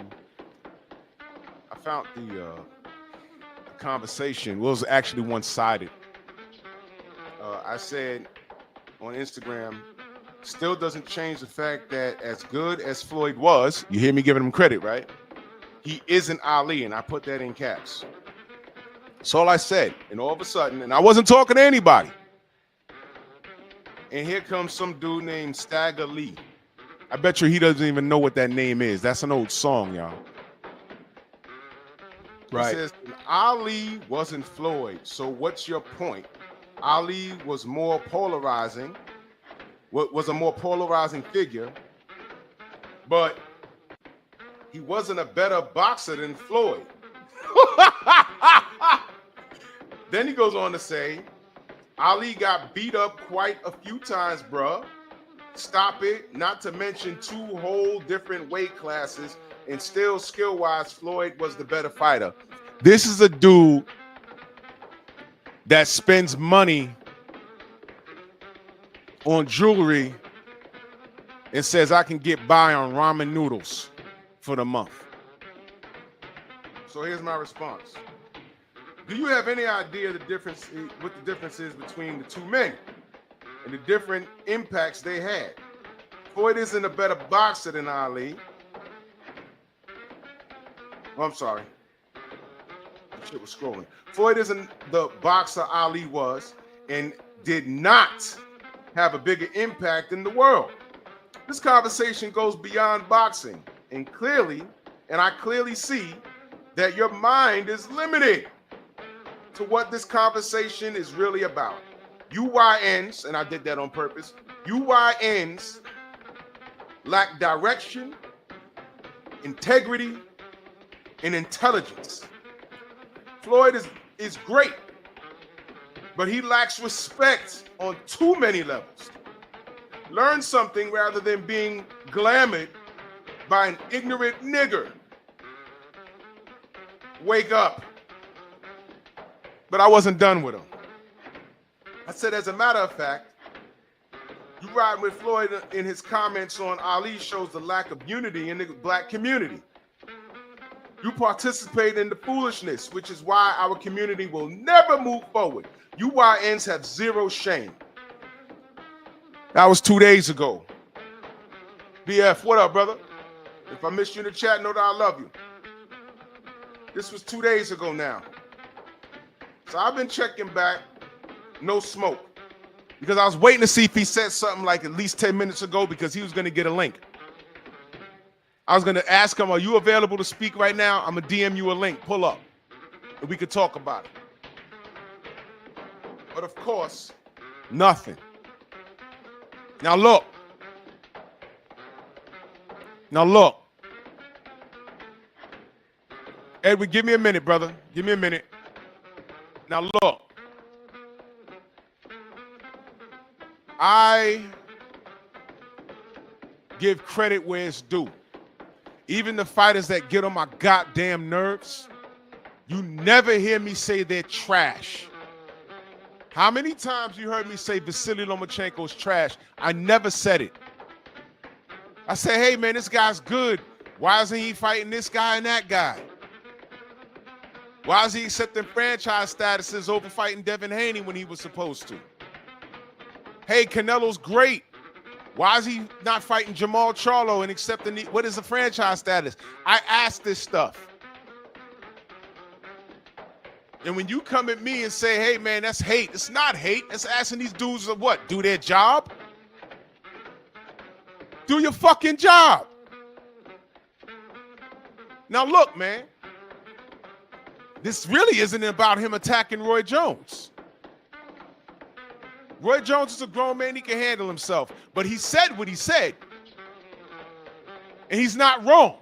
conversation was actually one-sided. I said on Instagram, still doesn't change the fact that as good as Floyd was, you hear me giving him credit, right? He isn't Ali, and I put that in caps. That's all I said. And all of a sudden, and I wasn't talking to anybody. And here comes some dude named Stagger Lee. I bet you he doesn't even know what that name is. That's an old song, y'all. Right. He says, Ali wasn't Floyd, so what's your point? Ali was more polarizing, was a more polarizing figure, but he wasn't a better boxer than Floyd. Then he goes on to say, Ali got beat up quite a few times, bruh. Stop it. Not to mention 2 whole different weight classes, and still skill-wise, Floyd was the better fighter. This is a dude that spends money on jewelry and says, I can get by on ramen noodles for the month. So here's my response. Do you have any idea what the difference is between the two men and the different impacts they had? Floyd isn't a better boxer than Ali. Oh, I'm sorry. Shit was scrolling. Floyd isn't the boxer Ali was and did not have a bigger impact in the world. This conversation goes beyond boxing, and I clearly see that your mind is limited to what this conversation is really about. UYNs, and I did that on purpose, UYNs lack direction, integrity, and intelligence. Floyd is great, but he lacks respect on too many levels. Learn something rather than being glamored by an ignorant nigger. Wake up. But I wasn't done with him. I said, as a matter of fact, you ride with Floyd in his comments on Ali shows the lack of unity in the black community. You participate in the foolishness, which is why our community will never move forward. You YNs have zero shame. That was 2 days ago. BF, what up, brother? If I missed you in the chat, know that I love you. This was 2 days ago now. So I've been checking back, no smoke. Because I was waiting to see if he said something like at least 10 minutes ago because he was going to get a link. I was going to ask him, are you available to speak right now? I'm going to DM you a link. Pull up. And we could talk about it. But of course, nothing. Now look. Edward, give me a minute, brother. Give me a minute. Now look. I give credit where it's due. Even the fighters that get on my goddamn nerves, you never hear me say they're trash. How many times you heard me say Vasily Lomachenko's trash? I never said it. I say, hey man, this guy's good. Why isn't he fighting this guy and that guy? Why is he accepting franchise statuses over fighting Devin Haney when he was supposed to? Hey, Canelo's great. Why is he not fighting Jamal Charlo and accepting what is the franchise status? I ask this stuff. And when you come at me and say, hey, man, that's hate. It's not hate. It's asking these dudes to what? Do their job? Do your fucking job. Now, look, man. This really isn't about him attacking Roy Jones. Roy Jones is a grown man. He can handle himself. But he said what he said. And he's not wrong.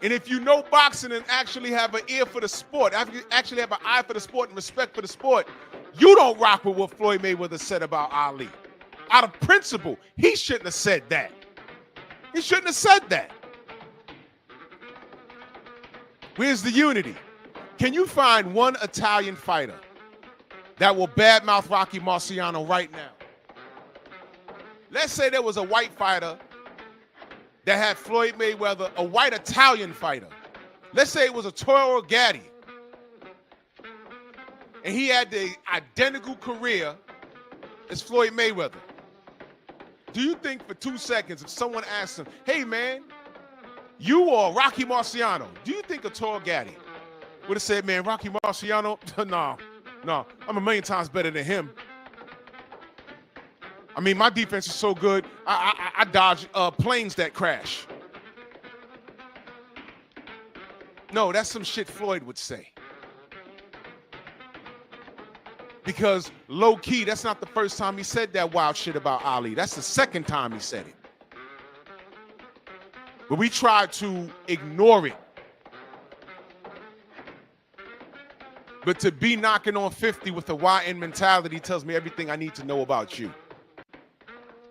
And if you know boxing and actually have an ear for the sport, actually have an eye for the sport and respect for the sport, you don't rock with what Floyd Mayweather said about Ali. Out of principle, he shouldn't have said that. He shouldn't have said that. Where's the unity? Can you find one Italian fighter that will badmouth Rocky Marciano right now? Let's say there was a white fighter that had Floyd Mayweather, a white Italian fighter. Let's say it was a Toro Gatti. And he had the identical career as Floyd Mayweather. Do you think for 2 seconds if someone asked him, hey man, you or Rocky Marciano, do you think a Toro Gatti would have said, man, Rocky Marciano? No, I'm a million times better than him. I mean, my defense is so good, I dodge planes that crash. No, that's some shit Floyd would say. Because low-key, that's not the first time he said that wild shit about Ali. That's the second time he said it. But we try to ignore it. But to be knocking on 50 with a YN mentality tells me everything I need to know about you.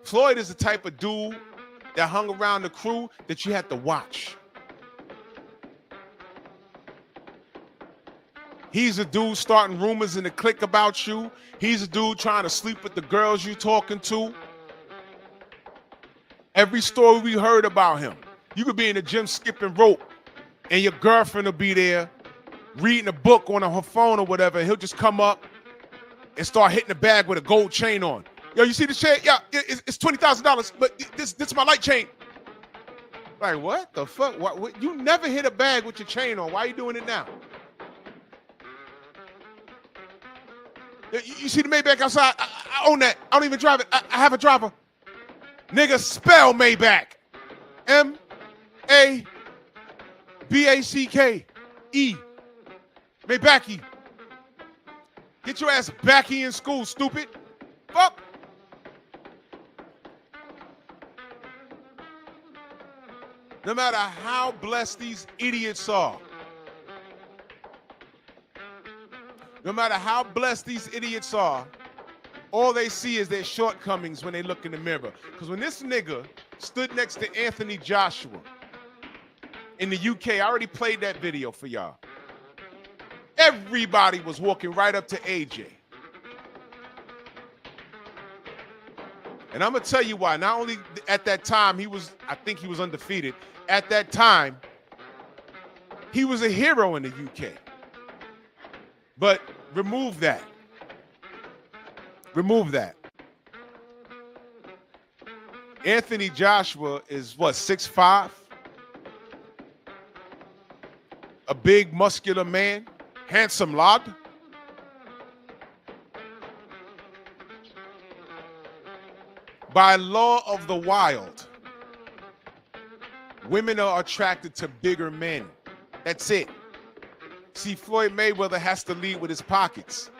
Floyd is the type of dude that hung around the crew that you had to watch. He's a dude starting rumors in the clique about you. He's a dude trying to sleep with the girls you talking to. Every story we heard about him. You could be in the gym skipping rope and your girlfriend will be there reading a book on her phone or whatever, and he'll just come up and start hitting the bag with a gold chain on. Yo, you see the chain? Yeah, it's $20,000, but this is my light chain. Like, what the fuck? What? You never hit a bag with your chain on. Why are you doing it now? You see the Maybach outside? I own that. I don't even drive it. I have a driver. Nigga, spell Maybach. M-A-B-A-C-K-E. Maybach. Get your ass backy in school, stupid. Fuck. No matter how blessed these idiots are, no matter how blessed these idiots are, all they see is their shortcomings when they look in the mirror. Because when this nigga stood next to Anthony Joshua in the UK, I already played that video for y'all. Everybody was walking right up to AJ. And I'm going to tell you why. Not only at that time, I think he was undefeated. At that time, he was a hero in the UK. But remove that. Remove that. Anthony Joshua is what, 6'5"? A big, muscular man. Handsome lad. By law of the wild, women are attracted to bigger men. That's it. See, Floyd Mayweather has to lead with his pockets.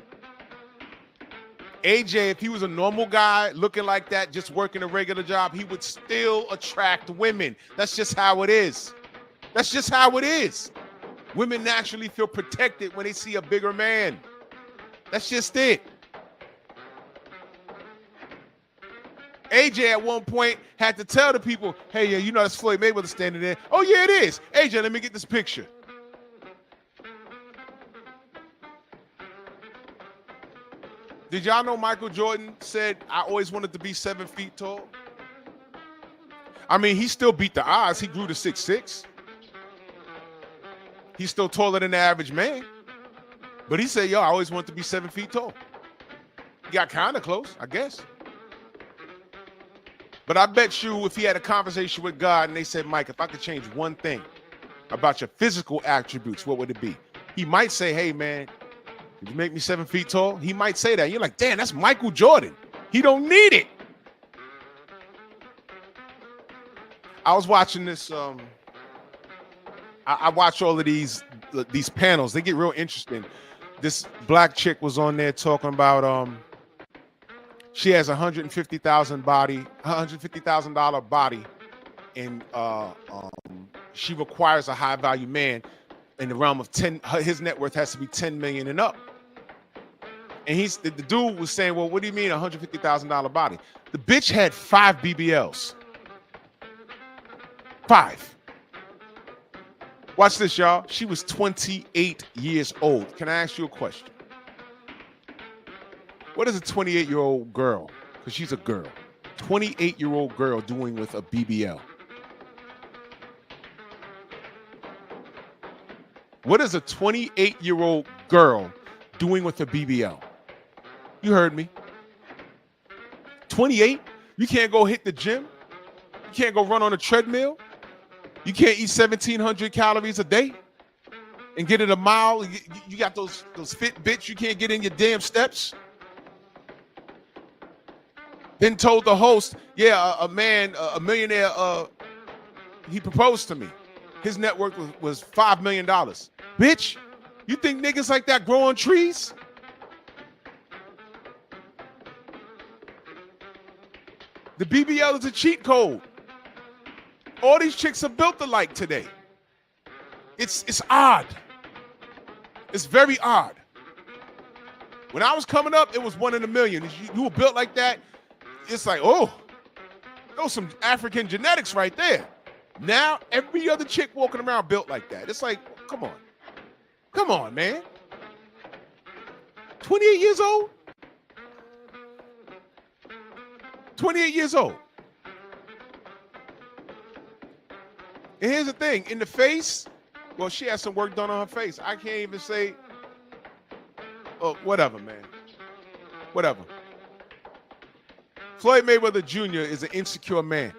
AJ, if he was a normal guy looking like that, just working a regular job, he would still attract women. That's just how it is. That's just how it is. Women naturally feel protected when they see a bigger man. That's just it. AJ at one point had to tell the people, hey, yeah, you know that's Floyd Mayweather standing there. Oh, yeah, it is. AJ, let me get this picture. Did y'all know Michael Jordan said, I always wanted to be 7 feet tall? I mean, he still beat the odds. He grew to 6'6". He's still taller than the average man. But he said, yo, I always wanted to be 7 feet tall. He got kind of close, I guess. But I bet you if he had a conversation with God and they said, Mike, if I could change one thing about your physical attributes, what would it be? He might say, hey, man, did you make me 7 feet tall? He might say that. You're like, damn, that's Michael Jordan. He don't need it. I was watching this. I watch all of these panels. They get real interesting. This black chick was on there talking about she has $150,000 body, and she requires a high value man in the realm of 10. His net worth has to be 10 million and up. And the dude was saying, well, what do you mean $150,000 body? The bitch had 5 BBLs. 5. Watch this, y'all. She was 28 years old. Can I ask you a question? What is a 28-year-old girl, because she's a girl, 28-year-old girl doing with a BBL? What is a 28-year-old girl doing with a BBL? You heard me. 28? You can't go hit the gym? You can't go run on a treadmill? You can't eat 1,700 calories a day and get it a mile? You got those Fitbits, you can't get in your damn steps? Then told the host, yeah, a millionaire, he proposed to me. His net worth was $5 million. Bitch, you think niggas like that grow on trees? The BBL is a cheat code. All these chicks are built alike today. It's odd. It's very odd. When I was coming up, it was 1 in a million. You were built like that, it's like, oh, those some African genetics right there. Now, every other chick walking around built like that. It's like, come on. Come on, man. 28 years old? 28 years old. And here's the thing. In the face, well, she has some work done on her face. I can't even say, oh, whatever, man. Whatever. Floyd Mayweather Jr. is an insecure man.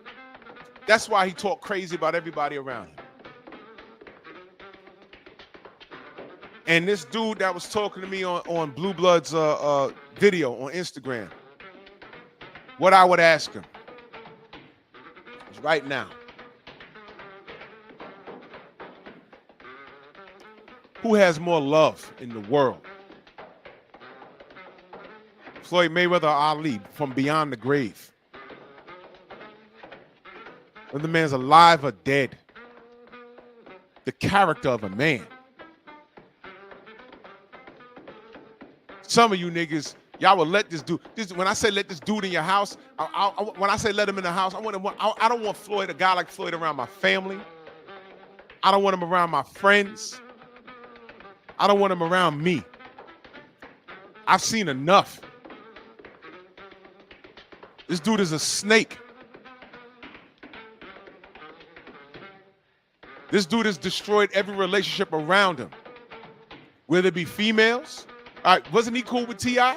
That's why he talked crazy about everybody around him. And this dude that was talking to me on Blue Blood's video on Instagram, what I would ask him is right now, who has more love in the world? Floyd Mayweather or Ali from beyond the grave? Whether the man's alive or dead. The character of a man. Some of you niggas, Y'all will let this dude. When I say let this dude in your house, when I say let him in the house, I don't want Floyd, a guy like Floyd, around my family. I don't want him around my friends. I don't want him around me. I've seen enough. This dude is a snake. This dude has destroyed every relationship around him. Whether it be females. All right, wasn't he cool with T.I.?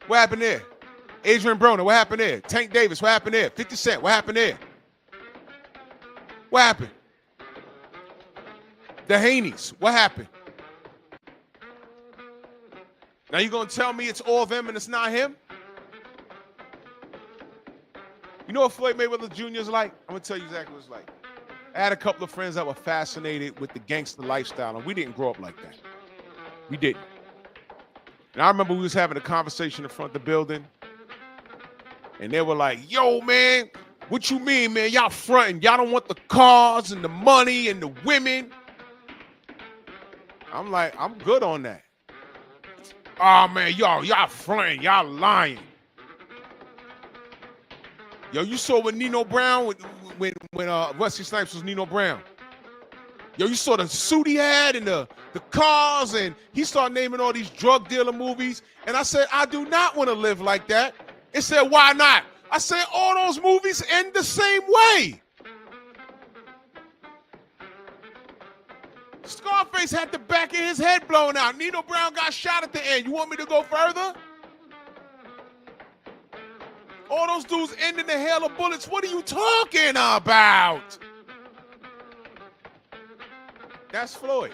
What happened there? Adrian Broner, what happened there? Tank Davis, what happened there? 50 Cent, what happened there? What happened? The Haneys, what happened? Now you gonna tell me it's all them and it's not him? You know what Floyd Mayweather Jr. is like? I'm gonna tell you exactly what it's like. I had a couple of friends that were fascinated with the gangster lifestyle, and we didn't grow up like that. We didn't. And I remember we was having a conversation in front of the building, and they were like, yo, man, what you mean, man? Y'all fronting. Y'all don't want the cars and the money and the women. I'm like, I'm good on that. Oh, man, y'all fronting. Y'all lying. Yo, you saw what Nino Brown, when Wesley Snipes was Nino Brown. Yo, you saw the suit he had and the cars, and he started naming all these drug dealer movies. And I said, I do not want to live like that. It said, why not? I said, all those movies end the same way. Scarface had the back of his head blown out. Nino Brown got shot at the end. You want me to go further? All those dudes end in the hail of bullets. What are you talking about? That's Floyd.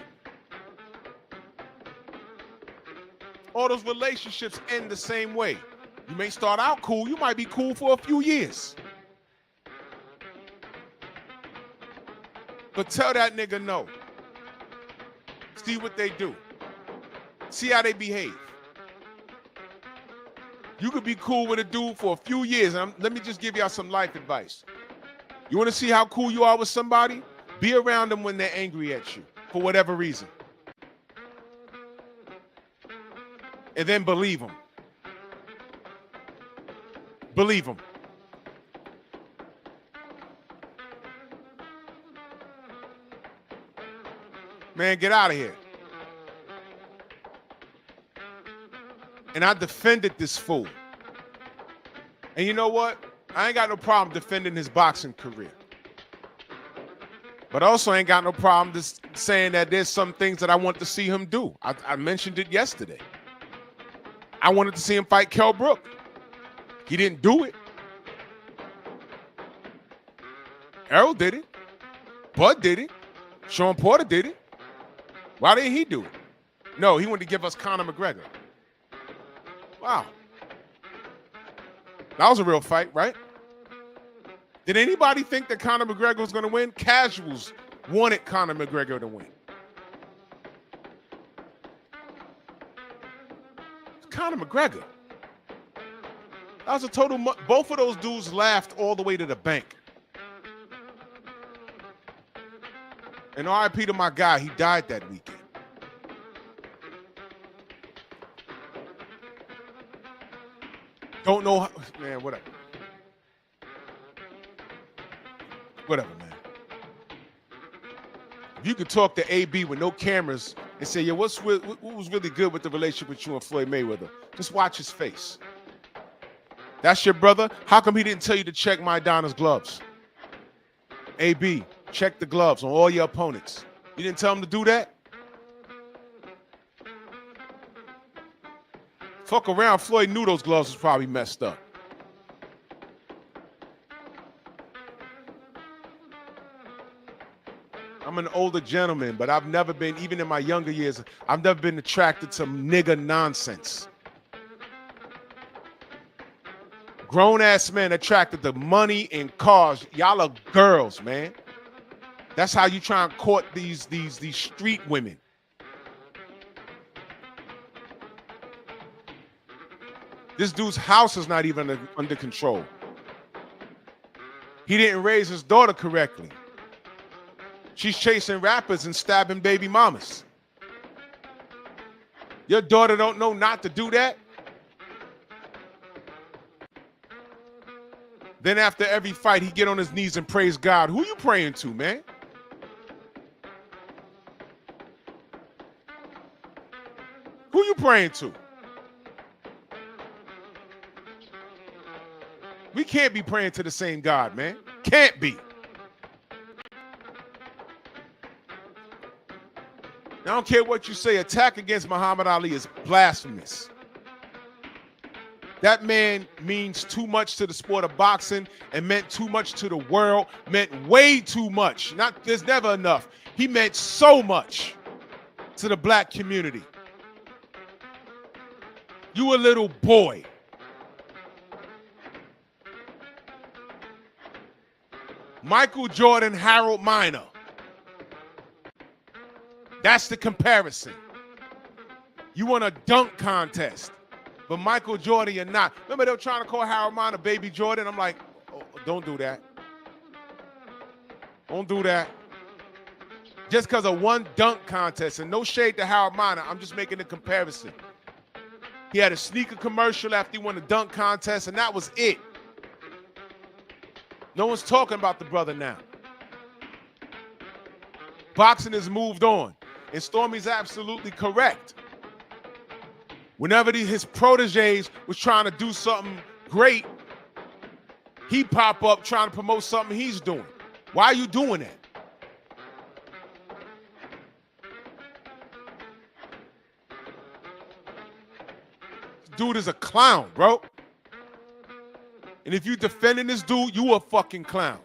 All those relationships end the same way. You may start out cool. You might be cool for a few years. But tell that nigga no. See what they do. See how they behave. You could be cool with a dude for a few years. And let me just give y'all some life advice. You want to see how cool you are with somebody? Be around them when they're angry at you for whatever reason. And then believe them. Believe them. Man, get out of here. And I defended this fool. And you know what? I ain't got no problem defending his boxing career. But I also ain't got no problem just saying that there's some things that I want to see him do. I mentioned it yesterday. I wanted to see him fight Kell Brook. He didn't do it. Errol did it. Bud did it. Sean Porter did it. Why didn't he do it? No, he wanted to give us Conor McGregor. Wow. That was a real fight, right? Did anybody think that Conor McGregor was going to win? Casuals wanted Conor McGregor to win. Conor McGregor. That was a total. Both of those dudes laughed all the way to the bank. And RIP to my guy, he died that weekend. Don't know how, man, whatever. Whatever, man. If you could talk to AB with no cameras and say, yo, what was really good with the relationship with you and Floyd Mayweather? Just watch his face. That's your brother? How come he didn't tell you to check Maidana's gloves? AB, check the gloves on all your opponents. You didn't tell him to do that? Fuck around, Floyd knew those gloves was probably messed up. I'm an older gentleman, but I've never been, even in my younger years, I've never been attracted to nigga nonsense. Grown-ass men attracted to money and cars. Y'all are girls, man. That's how you try and court these street women. This dude's house is not even under control. He didn't raise his daughter correctly. She's chasing rappers and stabbing baby mamas. Your daughter don't know not to do that? Then after every fight, he get on his knees and praise God. Who you praying to, man? Who you praying to? We can't be praying to the same God, man. Can't be. I don't care what you say. Attack against Muhammad Ali is blasphemous. That man means too much to the sport of boxing and meant too much to the world, meant way too much. There's never enough. He meant so much to the black community. You a little boy. Michael Jordan, Harold Miner. That's the comparison. You want a dunk contest, but Michael Jordan, you're not. Remember they were trying to call Harold Miner Baby Jordan? I'm like, oh, don't do that. Don't do that. Just because of one dunk contest, and no shade to Harold Miner, I'm just making a comparison. He had a sneaker commercial after he won the dunk contest, and that was it. No one's talking about the brother now. Boxing has moved on, and Stormy's absolutely correct. Whenever his proteges was trying to do something great, he pop up trying to promote something he's doing. Why are you doing that? This dude is a clown, bro. And if you defending this dude, you a fucking clown.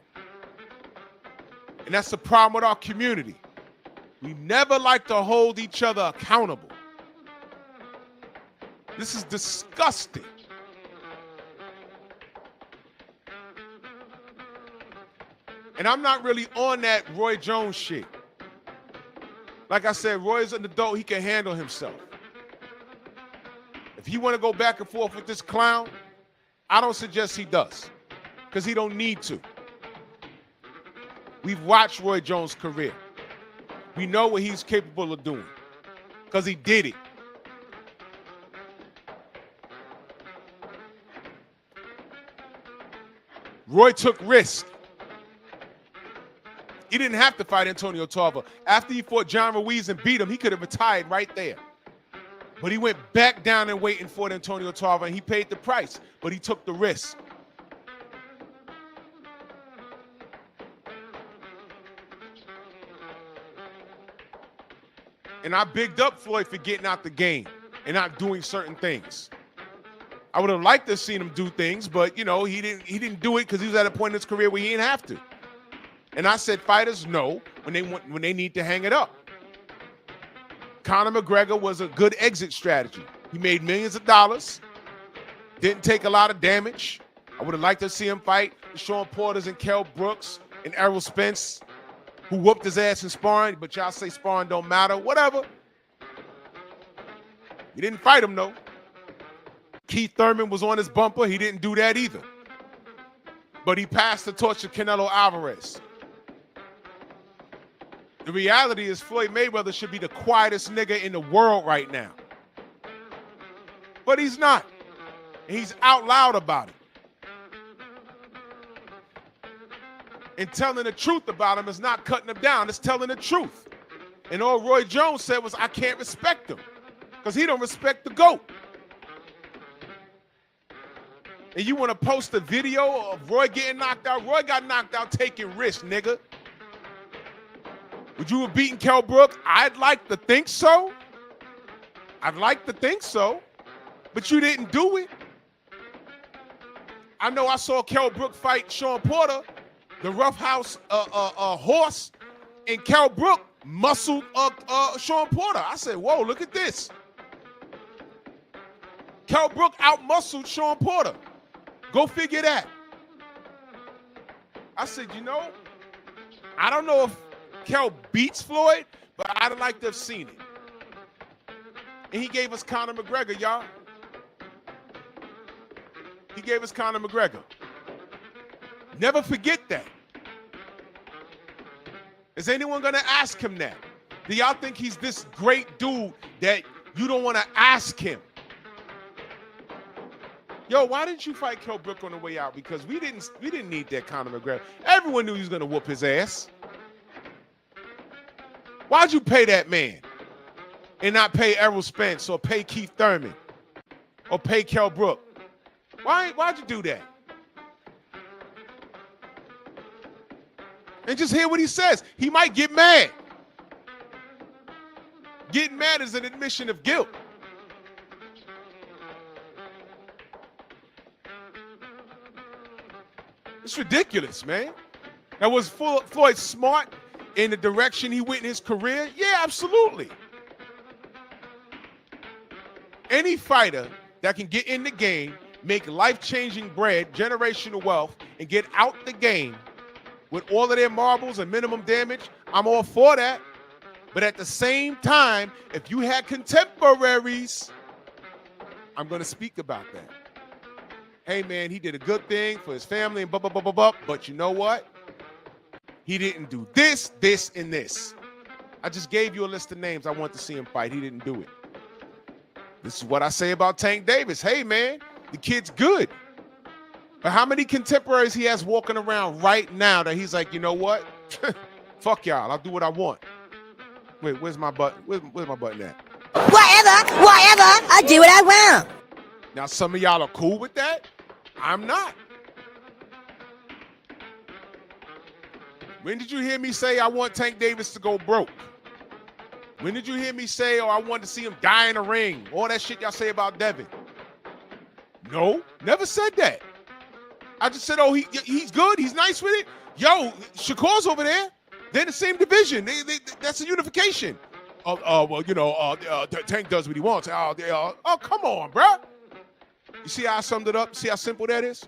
And that's the problem with our community. We never like to hold each other accountable. This is disgusting. And I'm not really on that Roy Jones shit. Like I said, Roy's an adult, he can handle himself. If he want to go back and forth with this clown, I don't suggest he does, because he don't need to. We've watched Roy Jones' career. We know what he's capable of doing, because he did it. Roy took risks. He didn't have to fight Antonio Tarver. After he fought John Ruiz and beat him, he could have retired right there. But he went back down and waiting for Antonio Tarver, and he paid the price, but he took the risk. And I bigged up Floyd for getting out the game and not doing certain things. I would have liked to have seen him do things, but you know, he didn't do it because he was at a point in his career where he didn't have to. And I said fighters know when they need to hang it up. Conor McGregor was a good exit strategy. He made millions of dollars, didn't take a lot of damage. I would have liked to see him fight the Sean Porters and Kell Brooks and Errol Spence, who whooped his ass in sparring, but y'all say sparring don't matter. Whatever. You didn't fight him, though. Keith Thurman was on his bumper. He didn't do that either. But he passed the torch to Canelo Alvarez. The reality is Floyd Mayweather should be the quietest nigga in the world right now. But he's not. And he's out loud about it. And telling the truth about him is not cutting him down. It's telling the truth. And all Roy Jones said was, I can't respect him. Because he don't respect the GOAT. And you want to post a video of Roy getting knocked out? Roy got knocked out taking risks, nigga. Would you have beaten Kell Brooks? I'd like to think so. I'd like to think so. But you didn't do it. I know I saw Kell Brooks fight Sean Porter, the roughhouse horse, and Kell Brooks muscled Sean Porter. I said, whoa, look at this. Kell Brooks out-muscled Sean Porter. Go figure that. I said, you know, I don't know if Kell beats Floyd, but I'd like to have seen it. And he gave us Conor McGregor, y'all. He gave us Conor McGregor. Never forget that. Is anyone going to ask him that? Do y'all think he's this great dude that You don't want to ask him. Yo, why didn't you fight Kell Brook on the way out? Because we didn't need that Conor McGregor. Everyone knew he was gonna whoop his ass. Why'd you pay that man and not pay Errol Spence or pay Keith Thurman or pay Kell Brook? Why'd you do that? And just hear what he says. He might get mad. Getting mad is an admission of guilt. It's ridiculous, man. Now, was Floyd smart in the direction he went in his career? Yeah, absolutely. Any fighter that can get in the game, make life-changing bread, generational wealth, and get out the game with all of their marbles and minimum damage, I'm all for that. But at the same time, if you had contemporaries, I'm going to speak about that. Hey, man, he did a good thing for his family and blah, blah, blah, blah, blah. But you know what? He didn't do this, this, and this. I just gave you a list of names I want to see him fight. He didn't do it. This is what I say about Tank Davis. Hey, man, the kid's good. But how many contemporaries he has walking around right now that he's like, you know what? Fuck y'all. I'll do what I want. Wait, where's my button? Where's my button at? Whatever. I'll do what I want. Now, some of y'all are cool with that. I'm not. When did you hear me say I want Tank Davis to go broke? When did you hear me say, oh, I want to see him die in a ring? All that shit y'all say about Devin. No, never said that. I just said, oh, he's good. He's nice with it. Yo, Shakur's over there. They're in the same division. That's a unification. Well, you know, Tank does what he wants. Oh, come on, bro. You see how I summed it up? See how simple that is?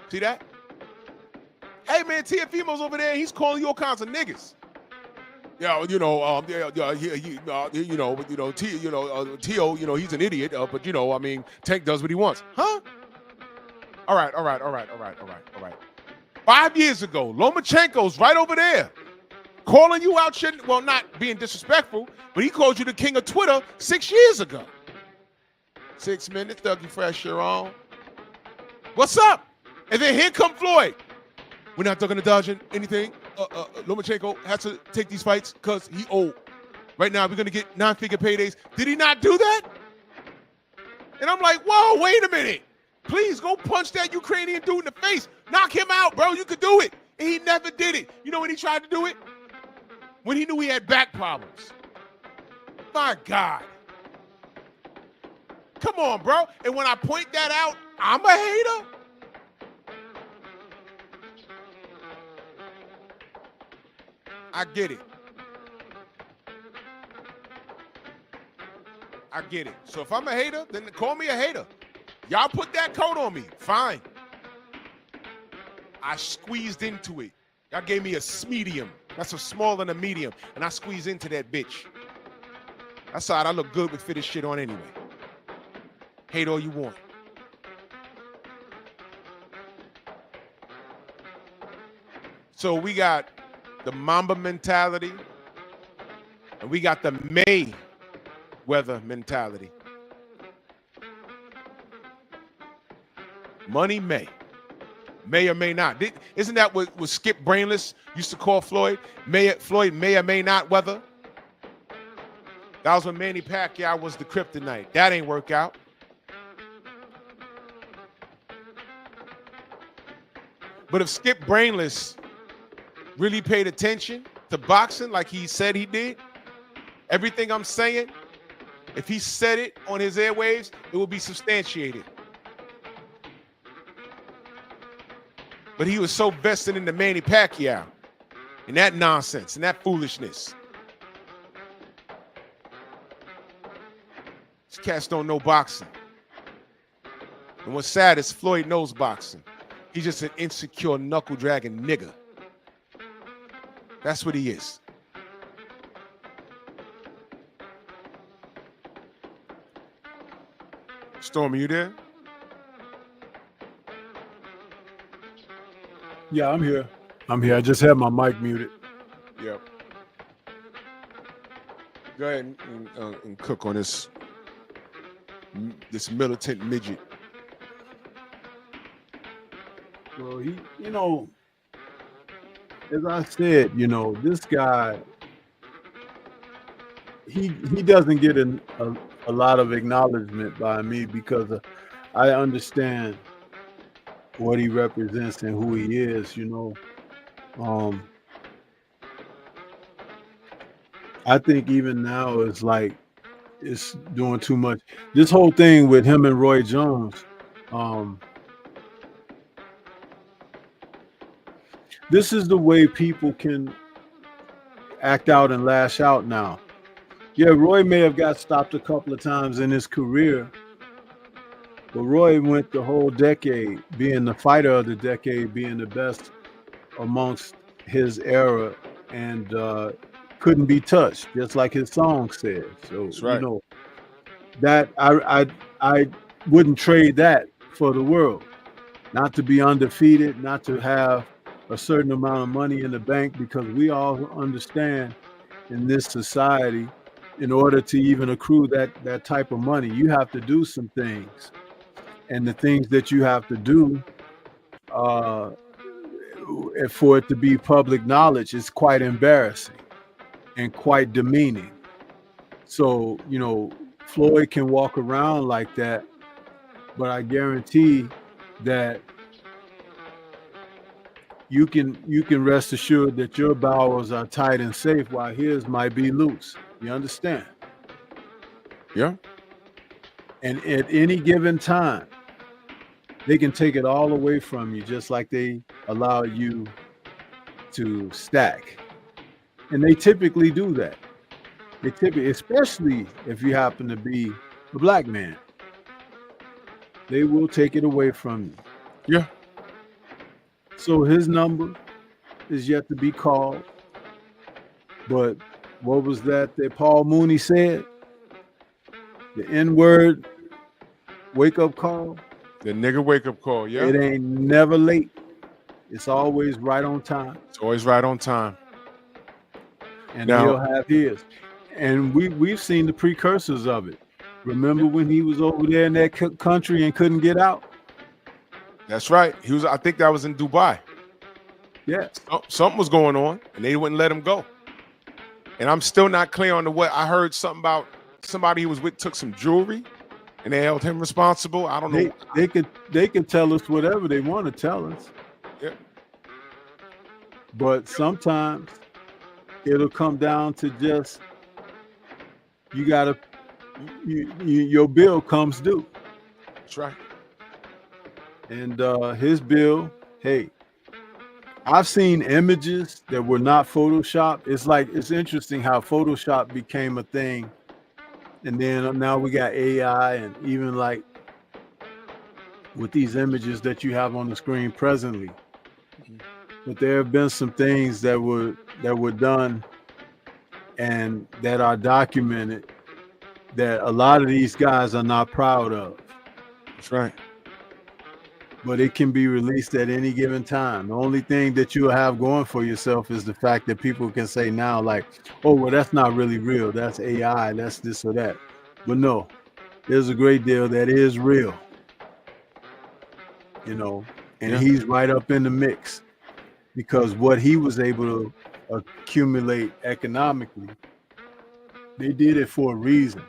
See that? Hey, man, Tiafimo's over there. He's calling you all kinds of niggas. Yeah, Tio, he's an idiot. But I mean, Tank does what he wants, huh? All right. 5 years ago, Lomachenko's right over there, calling you out. Shit. Well, not being disrespectful, but he called you the king of Twitter 6 years ago. 6 minutes, Dougie Fresh, you're on. What's up? And then here come Floyd. We're not going to dodge anything. Lomachenko has to take these fights because he old. Right now, we're going to get 9-figure paydays. Did he not do that? And I'm like, whoa, wait a minute. Please go punch that Ukrainian dude in the face. Knock him out, bro. You could do it. And he never did it. You know when he tried to do it? When he knew he had back problems. My God. Come on, bro. And when I point that out, I'm a hater. I get it. I get it. So if I'm a hater, then call me a hater. Y'all put that coat on me. Fine. I squeezed into it. Y'all gave me a medium. That's a small and a medium. And I squeezed into that bitch. That's all right. I look good with fitted shit on anyway. Hate all you want. So we got the Mamba mentality, and we got the Mayweather mentality. Money may or may not. Isn't that what Skip Brainless used to call Floyd? Floyd may or may not weather. That was when Manny Pacquiao was the kryptonite. That ain't work out. But if Skip Brainless really paid attention to boxing like he said he did, everything I'm saying, if he said it on his airwaves, it will be substantiated. But he was so vested in the Manny Pacquiao and that nonsense and that foolishness. These cats don't know boxing. And what's sad is Floyd knows boxing. He's just an insecure, knuckle-dragging nigga. That's what he is. Stormy, you there? Yeah, I'm here. I just had my mic muted. Yep. Go ahead and cook on this militant midget. Well, he, as I said, this guy, he doesn't get a lot of acknowledgement by me because I understand what he represents and who he is. I think even now it's doing too much. This whole thing with him and Roy Jones, this is the way people can act out and lash out now. Yeah, Roy may have got stopped a couple of times in his career, but Roy went the whole decade being the fighter of the decade, being the best amongst his era, and couldn't be touched, just like his song said. So That's right. That I wouldn't trade that for the world. Not to be undefeated, not to have a certain amount of money in the bank, because we all understand in this society, in order to even accrue that type of money, you have to do some things. And the things that you have to do for it to be public knowledge is quite embarrassing and quite demeaning. So, Floyd can walk around like that, but I guarantee that you can rest assured that your bowels are tight and safe while his might be loose. You understand? Yeah. And at any given time, they can take it all away from you, just like they allow you to stack. And they typically do that. Especially if you happen to be a black man, they will take it away from you. Yeah. So his number is yet to be called. But what was that Paul Mooney said? The N-word wake-up call. The nigga wake-up call, yeah. It ain't never late. It's always right on time. It's always right on time. And he'll have his. And we've seen the precursors of it. Remember when he was over there in that country and couldn't get out? That's right. I think that was in Dubai. Yeah. Something was going on, and they wouldn't let him go. And I'm still not clear on what I heard. Something about somebody he was with took some jewelry, and they held him responsible. I don't know. They could tell us whatever they want to tell us. Yeah. But sometimes it'll come down to just your bill comes due. That's right. And his bill, hey, I've seen images that were not Photoshopped. It's interesting how Photoshop became a thing. And then now we got AI, and even like with these images that you have on the screen presently. But there have been some things that were done and that are documented that a lot of these guys are not proud of. That's right. But it can be released at any given time. The only thing that you'll have going for yourself is the fact that people can say now, like, oh, well, that's not really real. That's AI. That's this or that. But no, there's a great deal that is real. And he's right up in the mix, because what he was able to accumulate economically, they did it for a reason.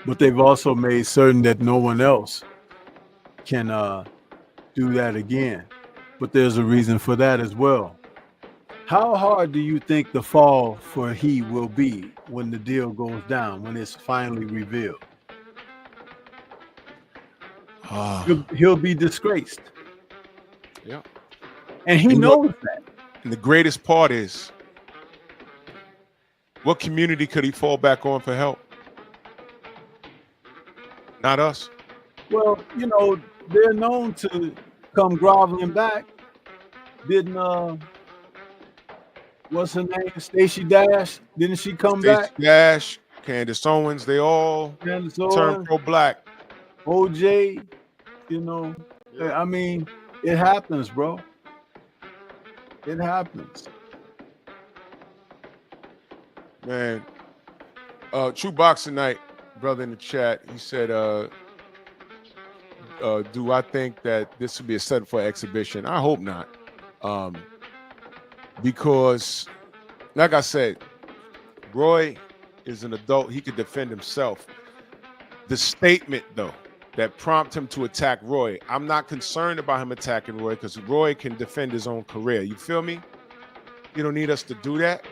But they've also made certain that no one else can do that again. But there's a reason for that as well. How hard do you think the fall for he will be when the deal goes down, when it's finally revealed? He'll be disgraced. Yeah. And he knows that. And the greatest part is, what community could he fall back on for help? Not us. Well, they're known to come groveling back. Didn't what's her name? Stacey Dash? Didn't she come back? Stacey Dash, Candace Owens, they all turned pro-black. OJ, I mean, it happens, bro. It happens. Man, True Boxing Night, brother in the chat, he said, do I think that this would be a setup for exhibition? I hope not. Because, like I said, Roy is an adult. He could defend himself. The statement, though, that prompted him to attack Roy, I'm not concerned about him attacking Roy because Roy can defend his own career. You feel me? You don't need us to do that.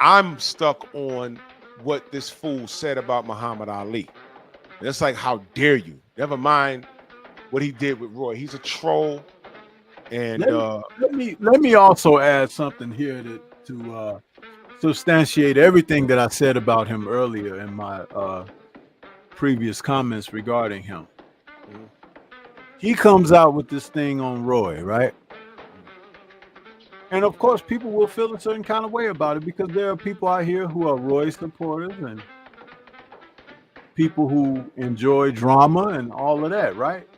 I'm stuck on what this fool said about Muhammad Ali. It's like, how dare you? Never mind what he did with Roy. He's a troll. And let me also add something here to substantiate everything that I said about him earlier in my previous comments regarding him. Mhm. He comes out with this thing on Roy, right? And of course, people will feel a certain kind of way about it because there are people out here who are Roy supporters and people who enjoy drama and all of that, right?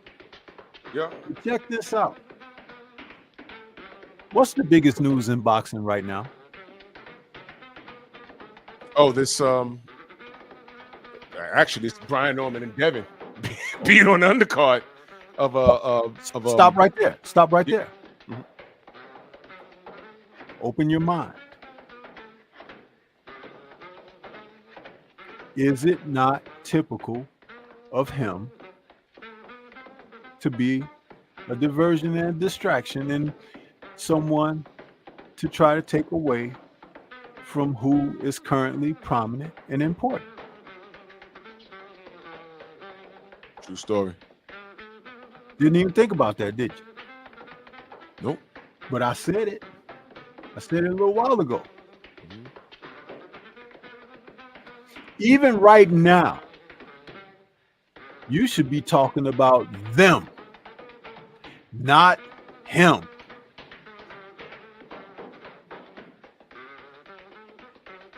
Yeah. But check this out. What's the biggest news in boxing right now? Oh, this actually it's Brian Norman and Devin being on the undercard of Stop right there. Stop right yeah. there. Mhm. Open your mind. Is it not typical of him to be a diversion and a distraction and someone to try to take away from who is currently prominent and important? True story. Didn't even think about that, did you? Nope. But I said it. I said it a little while ago. Mhm. Even right now, you should be talking about them, not him.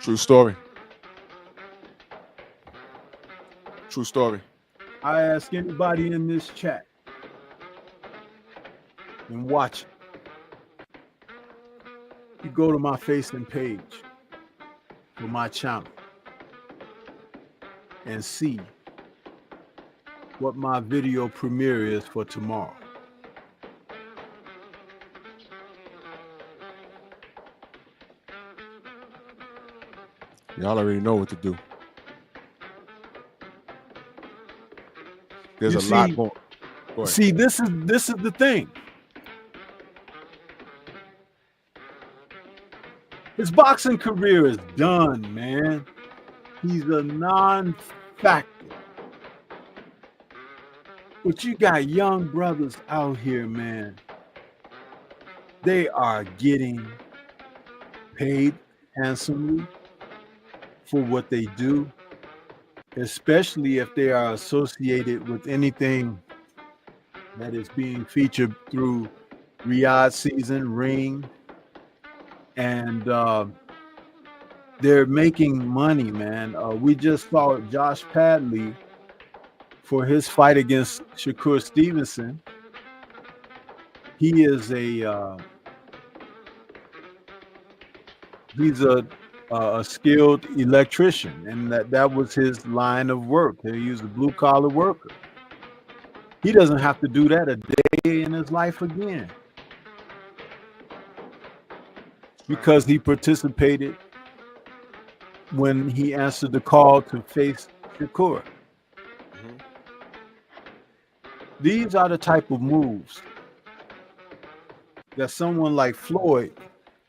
True story. True story. I ask anybody in this chat and watch it. You go to my Facebook page for my channel and see what my video premiere is for tomorrow. Y'all already know what to do. There's You a lot see- going. Go ahead. See, this is the thing. His boxing career is done, man. He's a non-factor. But you got young brothers out here, man. They are getting paid handsomely for what they do, especially if they are associated with anything that is being featured through Riyadh Season, Ring, and they're making money, man. We just saw Josh Padley for his fight against Shakur Stevenson. He is he's a skilled electrician, and that was his line of work. He was a blue collar worker. He doesn't have to do that a day in his life again because he participated when he answered the call to face Shakur. Mhm. These are the type of moves that someone like Floyd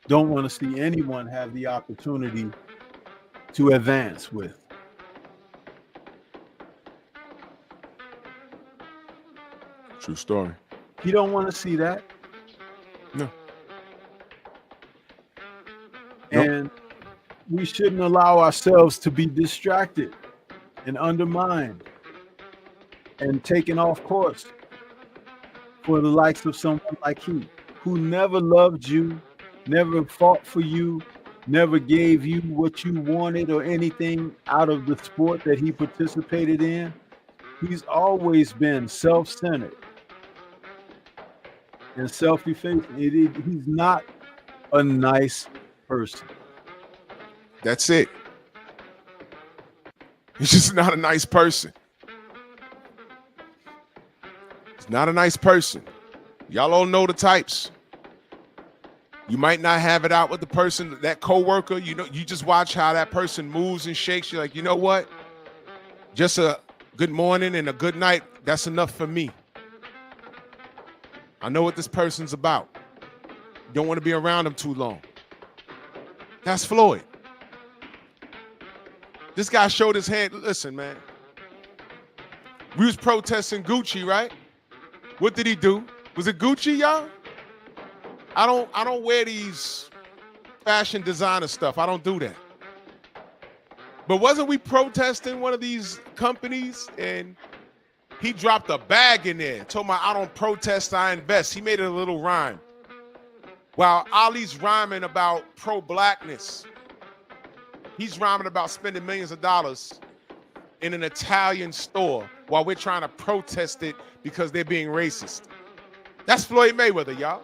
don't want to see anyone have the opportunity to advance with. True story. You don't want to see that. No. And we shouldn't allow ourselves to be distracted and undermined and taken off course for the likes of someone like he, who never loved you, never fought for you, never gave you what you wanted or anything out of the sport that he participated in. He's always been self-centered and self-effacing. He's not a nice person. That's it. He's just not a nice person. He's not a nice person. Y'all all know the types. You might not have it out with the person, that coworker. You know, you just watch how that person moves and shakes. You're like, you know what? Just a good morning and a good night. That's enough for me. I know what this person's about. Don't want to be around him too long. That's Floyd. This guy showed his hand. Listen, man. We was protesting Gucci, right? What did he do? Was it Gucci, y'all? I don't wear these fashion designer stuff. I don't do that. But wasn't we protesting one of these companies and he dropped a bag in there, told me I don't protest, I invest. He made it a little rhyme. While Ali's rhyming about pro-blackness, he's rhyming about spending millions of dollars in an Italian store while we're trying to protest it because they're being racist. That's Floyd Mayweather, y'all.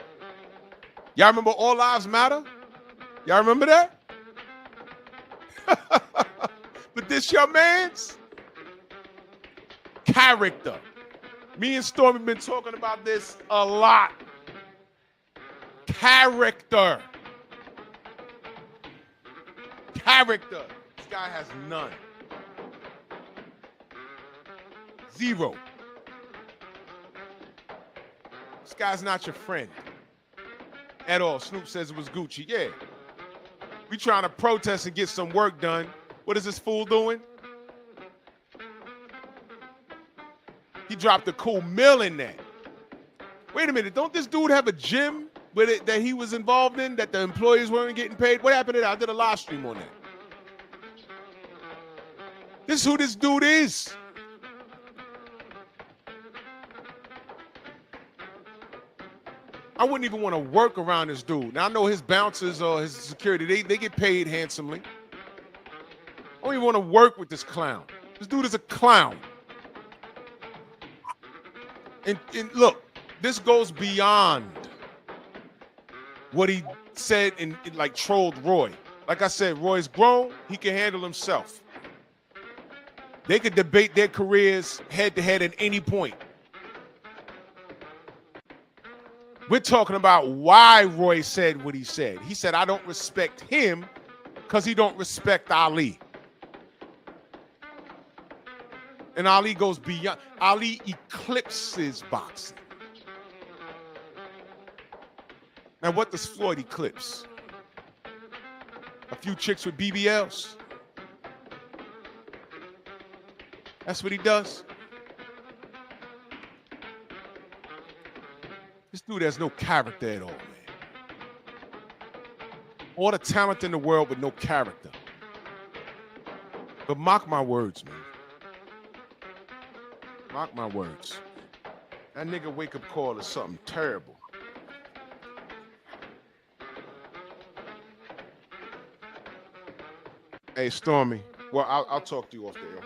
Y'all remember All Lives Matter? Y'all remember that? But this your man's character. Me and Stormy been talking about this a lot. Character. Character. This guy has none. Zero. This guy's not your friend at all. Snoop says it was Gucci. Yeah. We trying to protest and get some work done. What is this fool doing? He dropped a cool mill in that. Wait a minute. Don't this dude have a gym with it that he was involved in that the employees weren't getting paid? What happened to that? I did a live stream on that. This is who this dude is. I wouldn't even want to work around this dude. Now, I know his bouncers or his security, they get paid handsomely. I don't even want to work with this clown. This dude is a clown. And look, this goes beyond what he said and like trolled Roy. Like I said, Roy's grown. He can handle himself. They could debate their careers head to head at any point. We're talking about why Roy said what he said. He said, I don't respect him because he don't respect Ali. And Ali goes beyond. Ali eclipses boxing. Now, what does Floyd eclipse? A few chicks with BBLs. That's what he does. This dude has no character at all, man. All the talent in the world, but no character. But mark my words, man. Mark my words. That nigga wake-up call is something terrible. Hey, Stormy. Well, I'll talk to you off the air.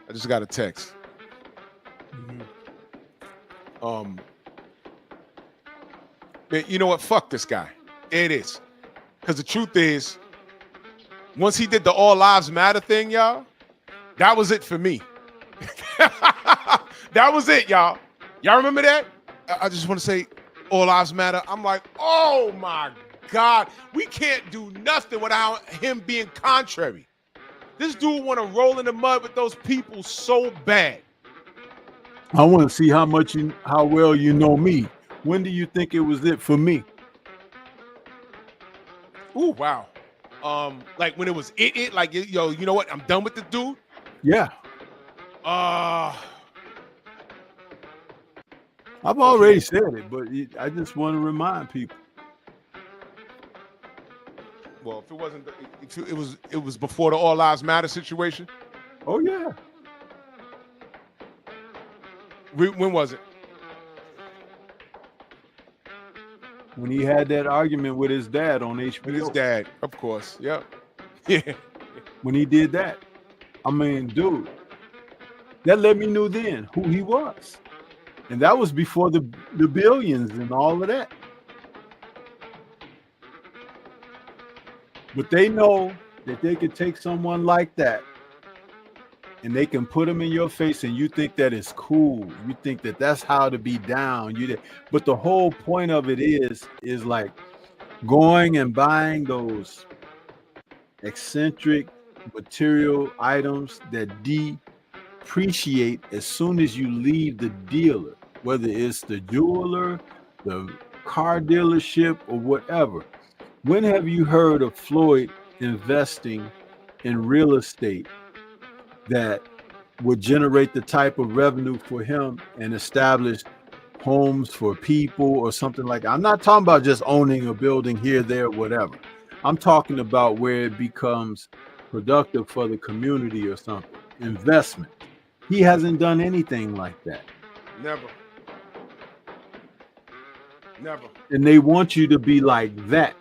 I just got a text. You know what? Fuck this guy. It is. Because the truth is, once he did the All Lives Matter thing, y'all, that was it for me. That was it, y'all. Y'all remember that? I just want to say All Lives Matter. I'm like, oh my God. We can't do nothing without him being contrary. This dude want to roll in the mud with those people so bad. I want to see how well you know me. When do you think it was it for me? Ooh, wow. Like when it was it, like, yo, you know what? I'm done with this dude. Yeah. Uh, I've already said it, but I just want to remind people. Well, if it wasn't, it was before the All Lives Matter situation. Oh yeah. When was it? When he had that argument with his dad on HBO. With his dad, of course. Yep. Yeah. When he did that, I mean, dude, that let me know then who he was, and that was before the billions and all of that. But they know that they could take someone like that and they can put them in your face and you think that it's cool. You think that that's how to be down. But the whole point of it is like going and buying those eccentric material items that depreciate as soon as you leave the dealer, whether it's the jeweler, the car dealership, or whatever. When have you heard of Floyd investing in real estate that would generate the type of revenue for him and establish homes for people or something like that? I'm not talking about just owning a building here, there, whatever. I'm talking about where it becomes productive for the community or something. Investment. He hasn't done anything like that. Never. And they want you to be like that.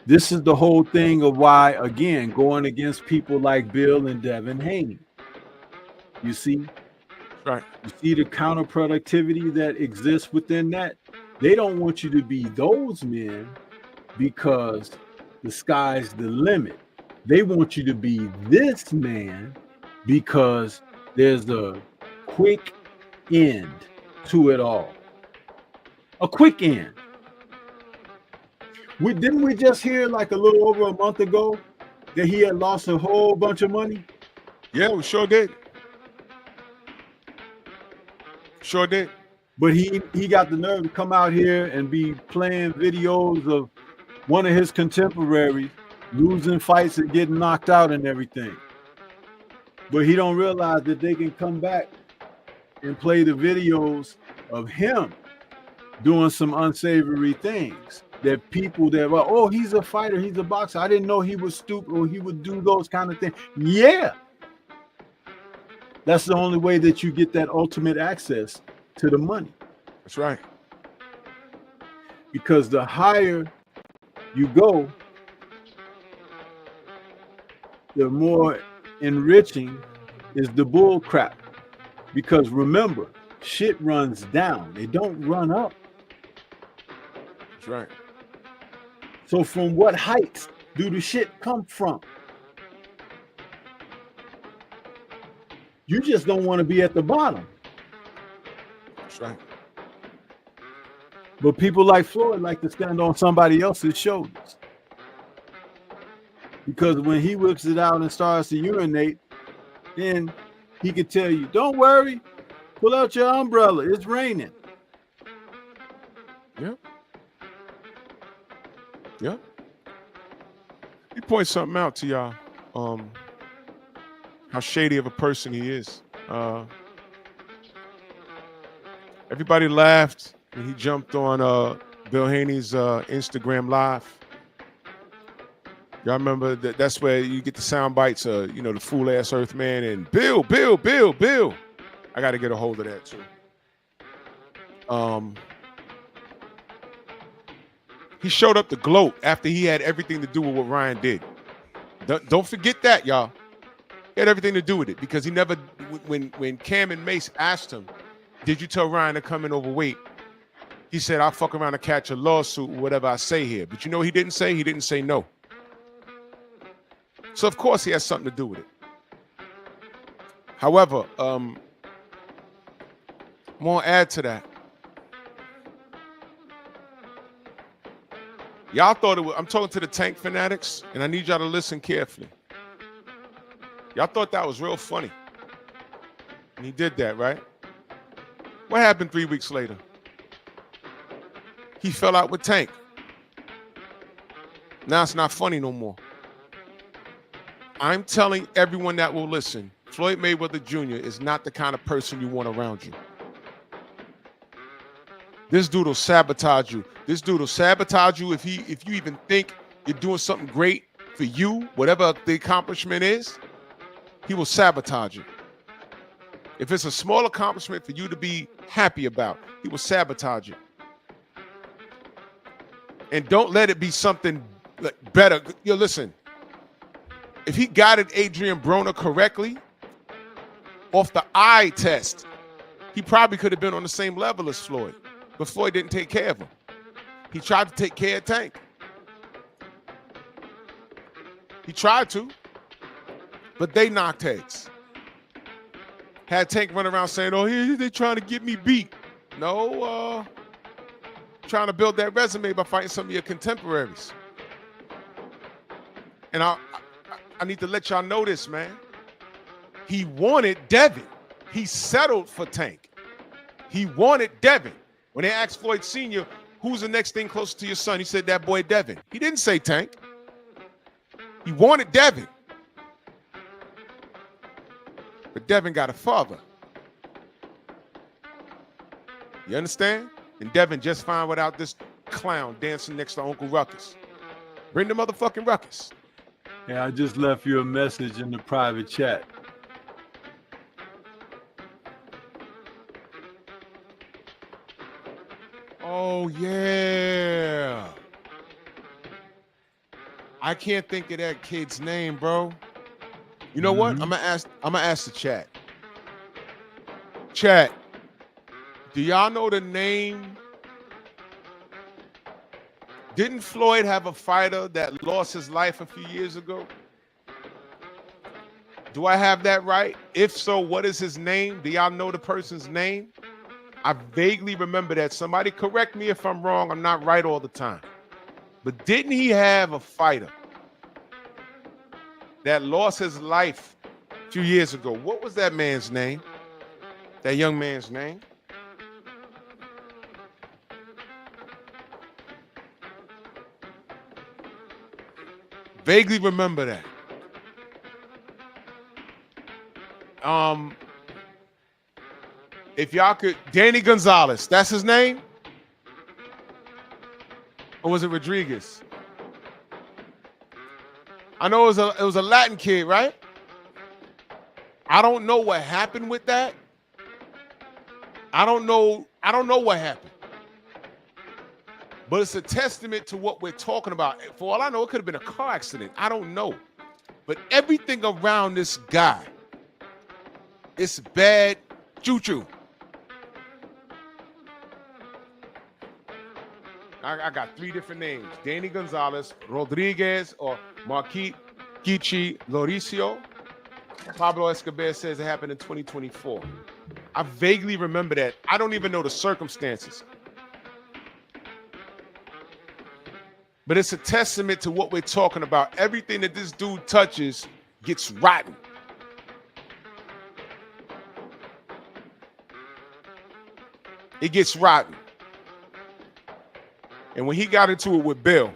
This is the whole thing of why, again, going against people like Bill and Devin Haney. You see? Right. You see the counterproductivity that exists within that? They don't want you to be those men because the sky's the limit. They want you to be this man because there's a quick end to it all. A quick end. Didn't we just hear like a little over a month ago that he had lost a whole bunch of money? Yeah, we sure did. Sure did. But he got the nerve to come out here and be playing videos of one of his contemporaries losing fights and getting knocked out and everything. But he don't realize that they can come back and play the videos of him doing some unsavory things that people that, well, oh, he's a fighter, he's a boxer. I didn't know he was stupid or he would do those kind of things. Yeah. That's the only way that you get that ultimate access to the money. That's right. Because the higher you go, the more enriching is the bull crap. Because remember, shit runs down. They don't run up. That's right. So from what heights do the shit come from? You just don't want to be at the bottom. That's right. But people like Floyd like to stand on somebody else's shoulders. Because when he whips it out and starts to urinate, then he could tell you, don't worry, pull out your umbrella, it's raining. Yeah. Yeah. He point something out to y'all. How shady of a person he is. Everybody laughed when he jumped on Bill Haney's Instagram Live. Y'all remember that's where you get the sound bites, the fool ass Earthman and Bill. I got to get a hold of that too. He showed up to gloat after he had everything to do with what Ryan did. Don't forget that, y'all. He had everything to do with it because he never, when Cam and Mace asked him, did you tell Ryan to come in overweight? He said, I'll fuck around and catch a lawsuit or whatever I say here. But you know what he didn't say? He didn't say no. So of course he has something to do with it. However, I'm going to add to that. Y'all thought it was, I'm talking to the Tank fanatics, and I need y'all to listen carefully. Y'all thought that was real funny. And he did that, right? What happened 3 weeks later? He fell out with Tank. Now it's not funny no more. I'm telling everyone that will listen, Floyd Mayweather Jr. is not the kind of person you want around you. This dude will sabotage you. This dude will sabotage you if you even think you're doing something great for you, whatever the accomplishment is, he will sabotage you. If it's a small accomplishment for you to be happy about, he will sabotage you. And don't let it be something better. Yo, listen, if he guided Adrian Broner correctly off the eye test, he probably could have been on the same level as Floyd. But Floyd didn't take care of him. He tried to take care of Tank. He tried to. but they knocked heads. Had Tank run around saying, "Oh, they trying to get me beat." No, trying to build that resume by fighting some of your contemporaries. And I need to let y'all know this, man. He wanted Devin. He settled for Tank. He wanted Devin. When they asked Floyd Sr., who's the next thing close to your son, he said that boy Devin. He didn't say Tank. He wanted Devin. But Devin got a father. You understand? And Devin just fine without this clown dancing next to Uncle Ruckus. Bring the motherfucking Ruckus. Yeah, I just left you a message in the private chat. Oh, yeah. I can't think of that kid's name, bro. You know what? I'm gonna ask the chat. Chat, do y'all know the name? Didn't Floyd have a fighter that lost his life a few years ago? Do I have that right? If so, what is his name? Do y'all know the person's name? I vaguely remember that. Somebody correct me if I'm wrong. I'm not right all the time. But didn't he have a fighter that lost his life a few years ago? What was that man's name? That young man's name? Vaguely remember that. If y'all could, Danny Gonzalez, that's his name? Or was it Rodriguez? I know it was a Latin kid, right? I don't know what happened with that. I don't know what happened. But it's a testament to what we're talking about. For all I know, it could have been a car accident. I don't know. But everything around this guy, it's bad choo-choo. I got three different names. Danny Gonzalez, Rodriguez, or Marquis Gichi Lauricio. Pablo Escobar says it happened in 2024. I vaguely remember that. I don't even know the circumstances. But it's a testament to what we're talking about. Everything that this dude touches gets rotten. It gets rotten. And when he got into it with Bill,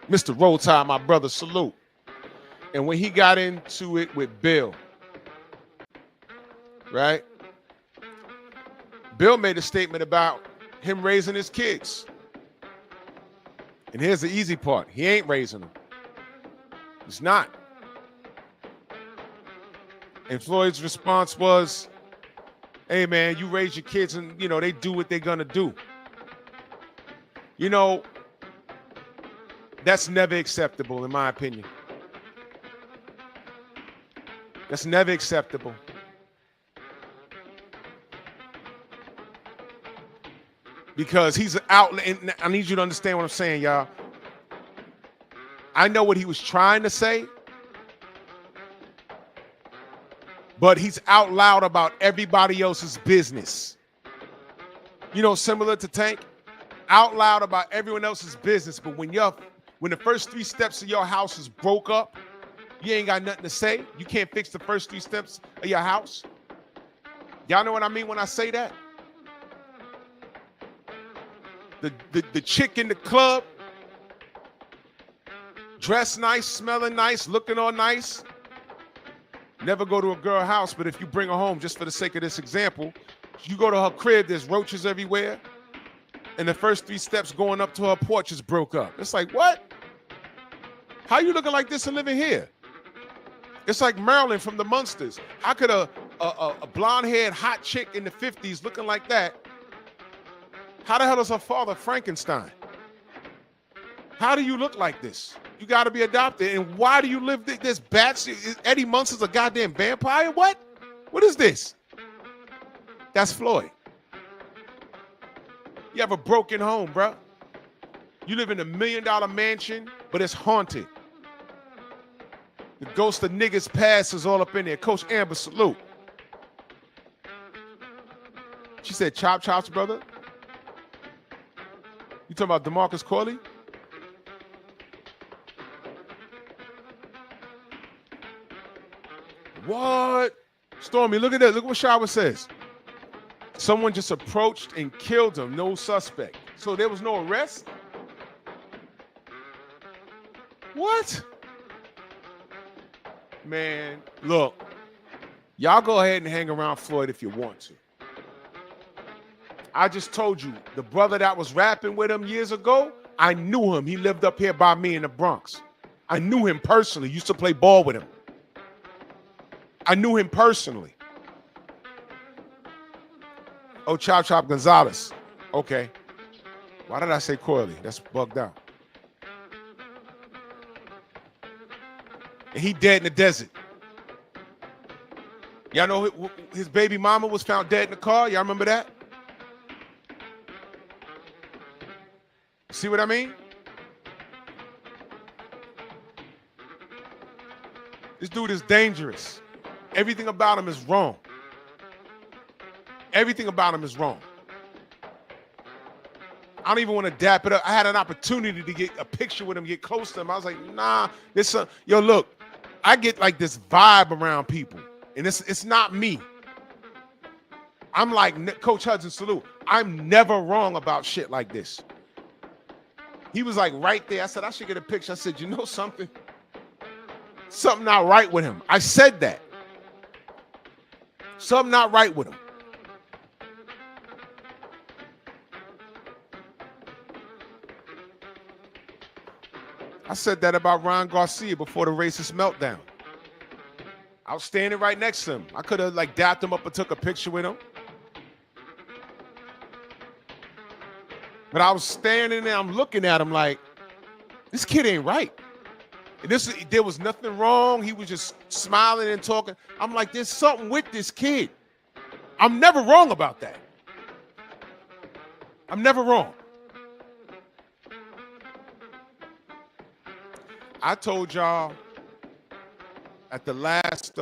Mr. Roll Tide, my brother, salute. And when he got into it with Bill, right? Bill made a statement about him raising his kids. And here's the easy part. He ain't raising them. He's not. And Floyd's response was, hey, man, you raise your kids and, they do what they're going to do. That's never acceptable, in my opinion. That's never acceptable. Because he's out, and I need you to understand what I'm saying, y'all. I know what he was trying to say, but he's out loud about everybody else's business. Similar to Tank, out loud about everyone else's business, but when the first three steps of your house is broke up, you ain't got nothing to say. You can't fix the first three steps of your house. Y'all know what I mean when I say that? The chick in the club, dressed nice, smelling nice, looking all nice. Never go to a girl house, but if you bring her home, just for the sake of this example, you go to her crib, there's roaches everywhere, and the first three steps going up to her porch is broke up. It's like, what? How you looking like this and living here? It's like Marilyn from the Munsters. How could a blonde-haired hot chick in the 50s looking like that? How the hell is her father Frankenstein? How do you look like this? You got to be adopted. And why do you live this bats? Eddie Munster's a goddamn vampire? What? What is this? That's Floyd. You have a broken home, bro. You live in $1 million mansion, but it's haunted. The ghost of niggas past is all up in there. Coach Amber, salute. She said, Chop Chop's brother. You talking about DeMarcus Corley? What? Stormy, look at that. Look what Shower says. Someone just approached and killed him. No suspect. So there was no arrest? What? Man, look. Y'all go ahead and hang around Floyd if you want to. I just told you, the brother that was rapping with him years ago, I knew him. He lived up here by me in the Bronx. I knew him personally. Used to play ball with him. I knew him personally. Oh, Chop Chop Gonzalez. Okay. Why did I say Corley? That's bugged out. And he dead in the desert. Y'all know his baby mama was found dead in the car? Y'all remember that? See what I mean? This dude is dangerous. Everything about him is wrong. Everything about him is wrong. I don't even want to dap it up. I had an opportunity to get a picture with him, get close to him. I was like, nah, yo, look, I get like this vibe around people, and it's not me. I'm like Coach Hudson, salute. I'm never wrong about shit like this. He was like right there. I said, I should get a picture. I said, you know something? Something not right with him. I said that. Something not right with him. I said that about Ron Garcia before the racist meltdown. I was standing right next to him. I could have like dapped him up and took a picture with him. But I was standing there, I'm looking at him like, this kid ain't right. And there was nothing wrong. He was just smiling and talking. I'm like, there's something with this kid. I'm never wrong about that. I'm never wrong. I told y'all at the last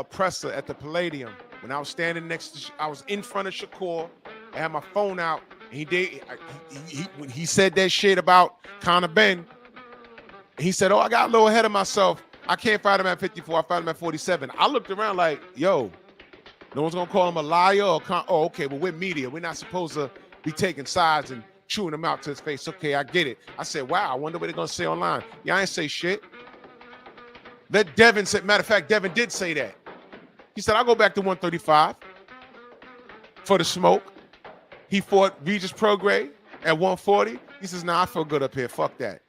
presser at the Palladium, when I was standing I was in front of Shakur. I had my phone out. And when he said that shit about Conor Ben, he said, oh, I got a little ahead of myself. I can't fight him at 54. I fight him at 47. I looked around like, yo, no one's going to call him a liar. Oh, okay, well, we're media. We're not supposed to be taking sides and chewing him out to his face. Okay, I get it. I said, wow, I wonder what they're going to say online. Yeah, I ain't say shit. Let Devin say, matter of fact, Devin did say that. He said, I'll go back to 135 for the smoke. He fought Regis Prograis at 140. He says, nah, I feel good up here. Fuck that.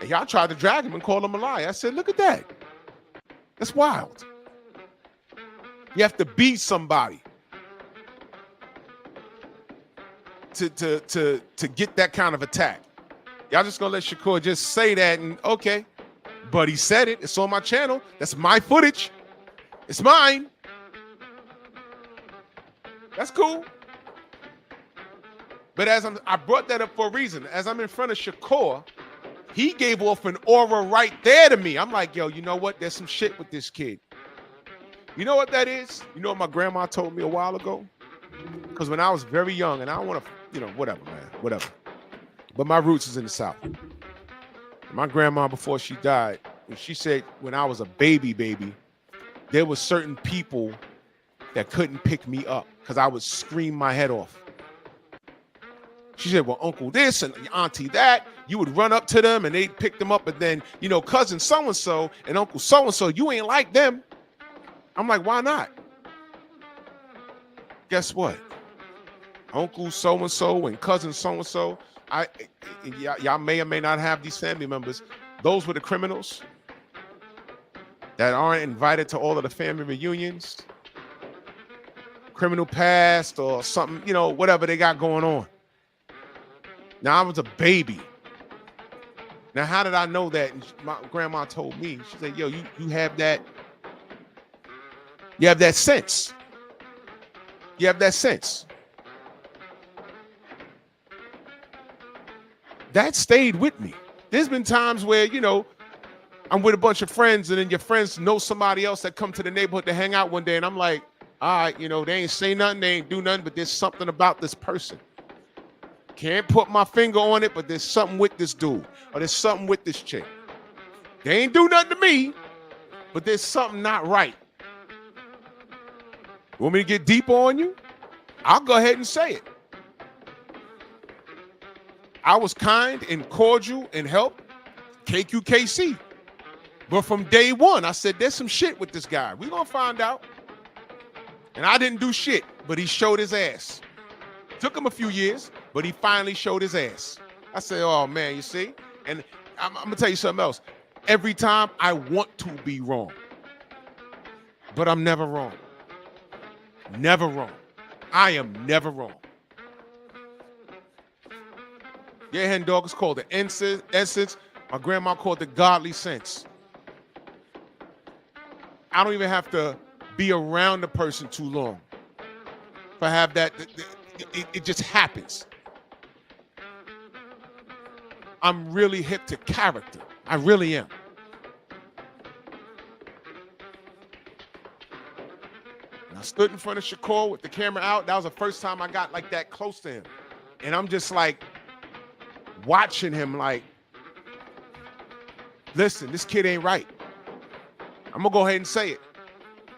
And y'all tried to drag him and call him a liar. I said, look at that. That's wild. You have to beat somebody to get that kind of attack. Y'all just gonna let Shakur just say that and okay. But he said it. It's on my channel. That's my footage. It's mine. That's cool. But I brought that up for a reason. As I'm in front of Shakur, he gave off an aura right there to me. I'm like, yo, you know what? There's some shit with this kid. You know what that is? You know what my grandma told me a while ago? Because when I was very young, and I don't want to, whatever, man, whatever. But my roots is in the South. My grandma, before she died, she said when I was a baby, there were certain people that couldn't pick me up because I would scream my head off. She said, well, uncle this and auntie that, you would run up to them and they'd pick them up. And then, cousin so-and-so and uncle so-and-so, you ain't like them. I'm like, why not? Guess what? Uncle so-and-so and cousin so-and-so, y'all may or may not have these family members. Those were the criminals that aren't invited to all of the family reunions. Criminal past or something, whatever they got going on. Now, I was a baby. Now, how did I know that? And my grandma told me. She said, yo, you have that. You have that sense. You have that sense. That stayed with me. There's been times where, I'm with a bunch of friends, and then your friends know somebody else that come to the neighborhood to hang out one day, and I'm like, all right, you know, they ain't say nothing, they ain't do nothing, but there's something about this person. Can't put my finger on it, but there's something with this dude, or there's something with this chick. They ain't do nothing to me, but there's something not right. Want me to get deeper on you? I'll go ahead and say it. I was kind and cordial and helped KQKC. But from day one, I said, there's some shit with this guy. We're going to find out. And I didn't do shit, but he showed his ass. Took him a few years, but he finally showed his ass. I said, oh, man, you see? And I'm going to tell you something else. Every time I want to be wrong, but I'm never wrong. Never wrong. I am never wrong. Yeah, hen dog is called the essence. My grandma called it the godly sense. I don't even have to be around the person too long. If I have that, it just happens. I'm really hip to character. I really am. And I stood in front of Shakur with the camera out. That was the first time I got like that close to him. And I'm just like watching him like, listen, this kid ain't right. I'm gonna go ahead and say it.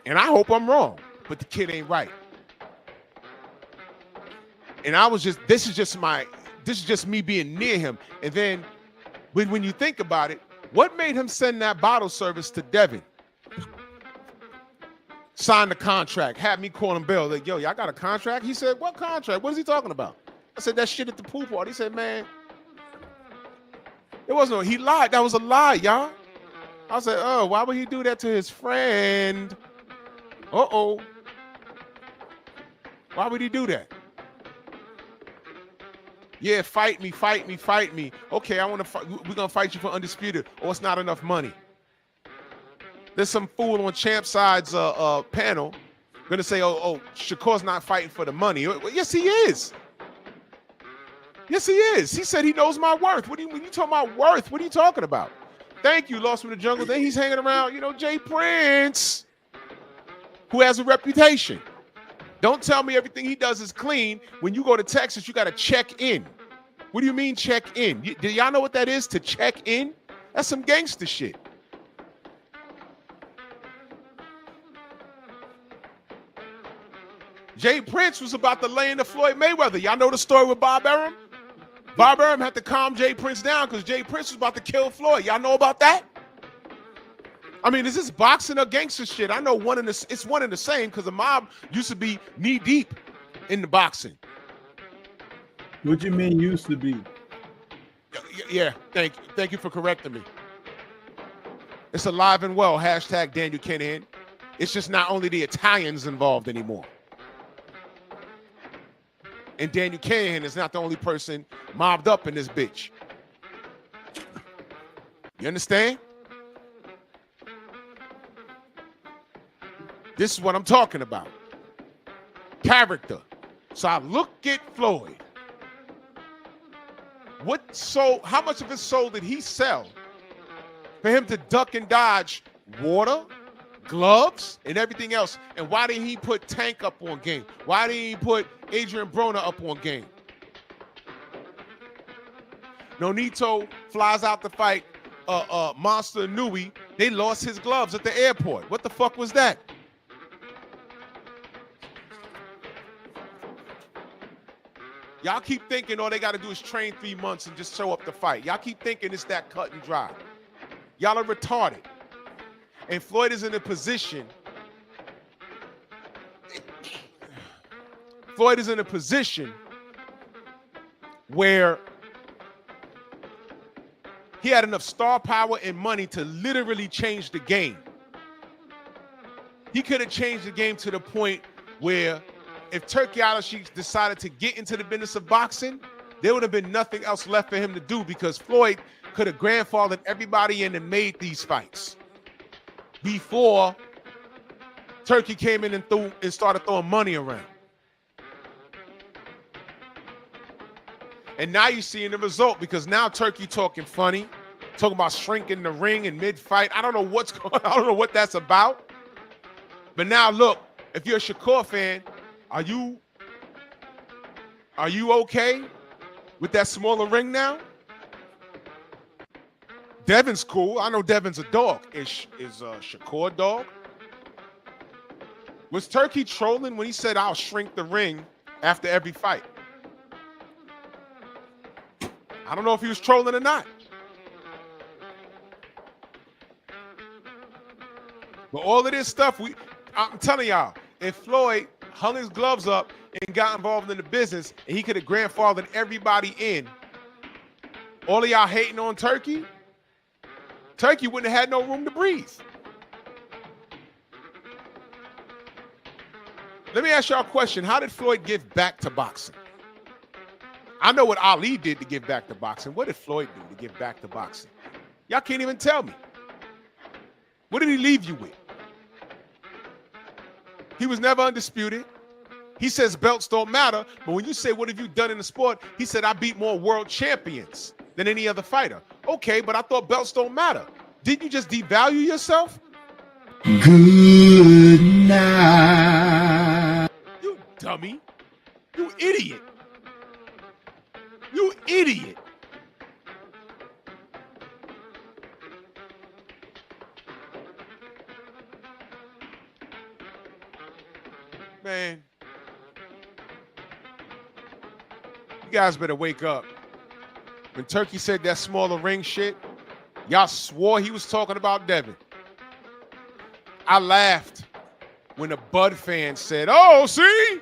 And I hope I'm wrong, but the kid ain't right. And I was just, this is just me being near him. And then when you think about it, what made him send that bottle service to Devin? Sign the contract, had me call him Bill, like, yo, y'all got a contract? He said, what contract? What is he talking about? I said, that shit at the pool party. He said, man, it wasn't, he lied. That was a lie, y'all. I said, oh, why would he do that to his friend? Uh-oh. Why would he do that? Yeah, fight me. Okay, I want to fight. We're going to fight you for undisputed, or it's not enough money. There's some fool on Champ Side's panel going to say, oh, Shakur's not fighting for the money. Yes, he is. Yes, he is. He said he knows my worth. When you talking about worth, what are you talking about? Thank you, Lost in the Jungle. Then he's hanging around, Jay Prince, who has a reputation. Don't tell me everything he does is clean. When you go to Texas, you got to check in. What do you mean check in? Do y'all know what that is, to check in? That's some gangster shit. Jay Prince was about to lay into Floyd Mayweather. Y'all know the story with Bob Arum? Bob Arum had to calm Jay Prince down because Jay Prince was about to kill Floyd. Y'all know about that? I mean, is this boxing or gangster shit? I know it's one and the same because the mob used to be knee deep in the boxing. What you mean used to be? Yeah, thank you for correcting me. It's alive and well, hashtag Daniel Kinahan. It's just not only the Italians involved anymore. And Daniel Kinahan is not the only person mobbed up in this bitch. You understand? This is what I'm talking about. Character. So I look at Floyd. How much of his soul did he sell for him to duck and dodge water, gloves, and everything else? And why didn't he put Tank up on game? Why didn't he put Adrian Broner up on game? Nonito flies out to fight Monster Nui. They lost his gloves at the airport. What the fuck was that? Y'all keep thinking all they got to do is train 3 months and just show up to fight. Y'all keep thinking it's that cut and dry. Y'all are retarded. And Floyd is in a position. Floyd is in a position where he had enough star power and money to literally change the game. He could have changed the game to the point where if Turkey Al-Sheikh decided to get into the business of boxing, there would have been nothing else left for him to do because Floyd could have grandfathered everybody in and made these fights before Turkey came in and started throwing money around. And now you're seeing the result because now Turkey talking funny. talking about shrinking the ring in mid-fight. I don't know what's going on. I don't know what that's about. But now look, if you're a Shakur fan, are you okay with that smaller ring now? Devin's cool. I know Devin's a dog. Is Shakur a dog? Was Turkey trolling when he said, I'll shrink the ring after every fight? I don't know if he was trolling or not. But all of this stuff, I'm telling y'all, if Floyd hung his gloves up and got involved in the business and he could have grandfathered everybody in, all of y'all hating on Turkey wouldn't have had no room to breathe. Let me ask y'all a question. How did Floyd give back to boxing? I know what Ali did to give back to boxing. What did Floyd do to give back to boxing? Y'all can't even tell me. What did he leave you with? He was never undisputed. He says belts don't matter, but when you say, what have you done in the sport? He said, I beat more world champions than any other fighter. Okay, but I thought belts don't matter. Didn't you just devalue yourself? Good night. You dummy. You idiot. You idiot. Man. You guys better wake up. When Turkey said that smaller ring shit, y'all swore he was talking about Devin. I laughed when a Bud fan said, oh, see?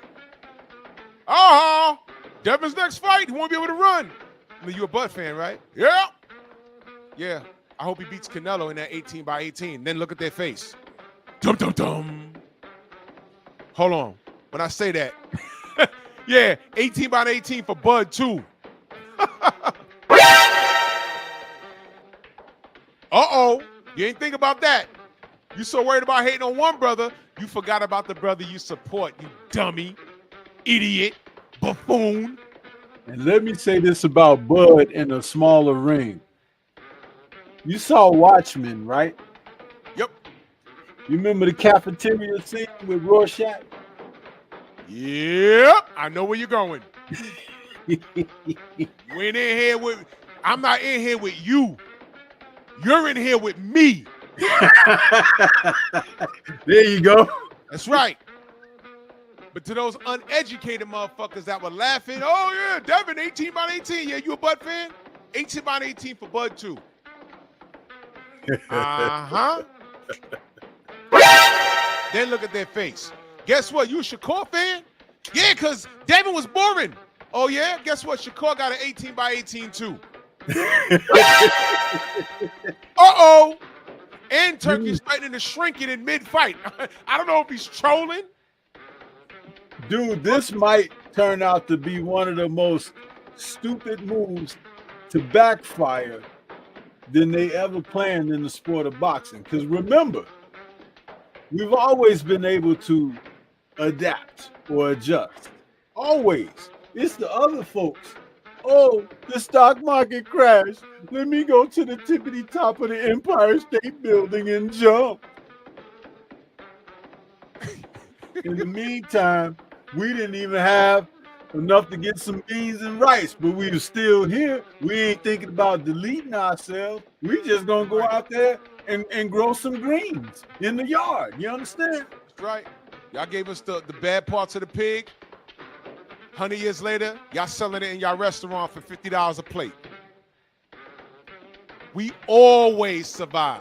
Devin's next fight, he won't be able to run. I mean, you a Bud fan, right? Yeah. Yeah. I hope he beats Canelo in that 18-by-18. Then look at their face. Dum, dum, dum. Hold on. When I say that, yeah, 18-by-18 for Bud, too. Uh-oh. You ain't think about that. You so worried about hating on one brother, you forgot about the brother you support, you dummy, idiot, buffoon. And let me say this about Bud in a smaller ring. You saw Watchmen, right? Yep. You remember the cafeteria scene with Rorschach? Yep. I know where you're going. You ain't in here with, I'm not in here with you. You're in here with me. There you go. That's right. But to those uneducated motherfuckers that were laughing, oh yeah, Devin, 18-by-18. Yeah, you a Bud fan? 18-by-18 for Bud too. Uh-huh. Then look at their face. Guess what? You a Shakur fan? Yeah, because Devin was boring. Oh yeah? Guess what? Shakur got an 18-by-18 too. Uh-oh. And Turkey's fighting to shrink it in mid-fight. I don't know if he's trolling. Dude, this might turn out to be one of the most stupid moves to backfire than they ever planned in the sport of boxing. Because remember, we've always been able to adapt or adjust. Always. It's the other folks. Oh, the stock market crashed. Let me go to the tippity top of the Empire State Building and jump. In the meantime, we didn't even have enough to get some beans and rice, but we were still here. We ain't thinking about deleting ourselves. We just gonna go out there and grow some greens in the yard. You understand? That's right. Y'all gave us the bad parts of the pig. 100 years later, y'all selling it in y'all restaurant for $50 a plate. We always survive.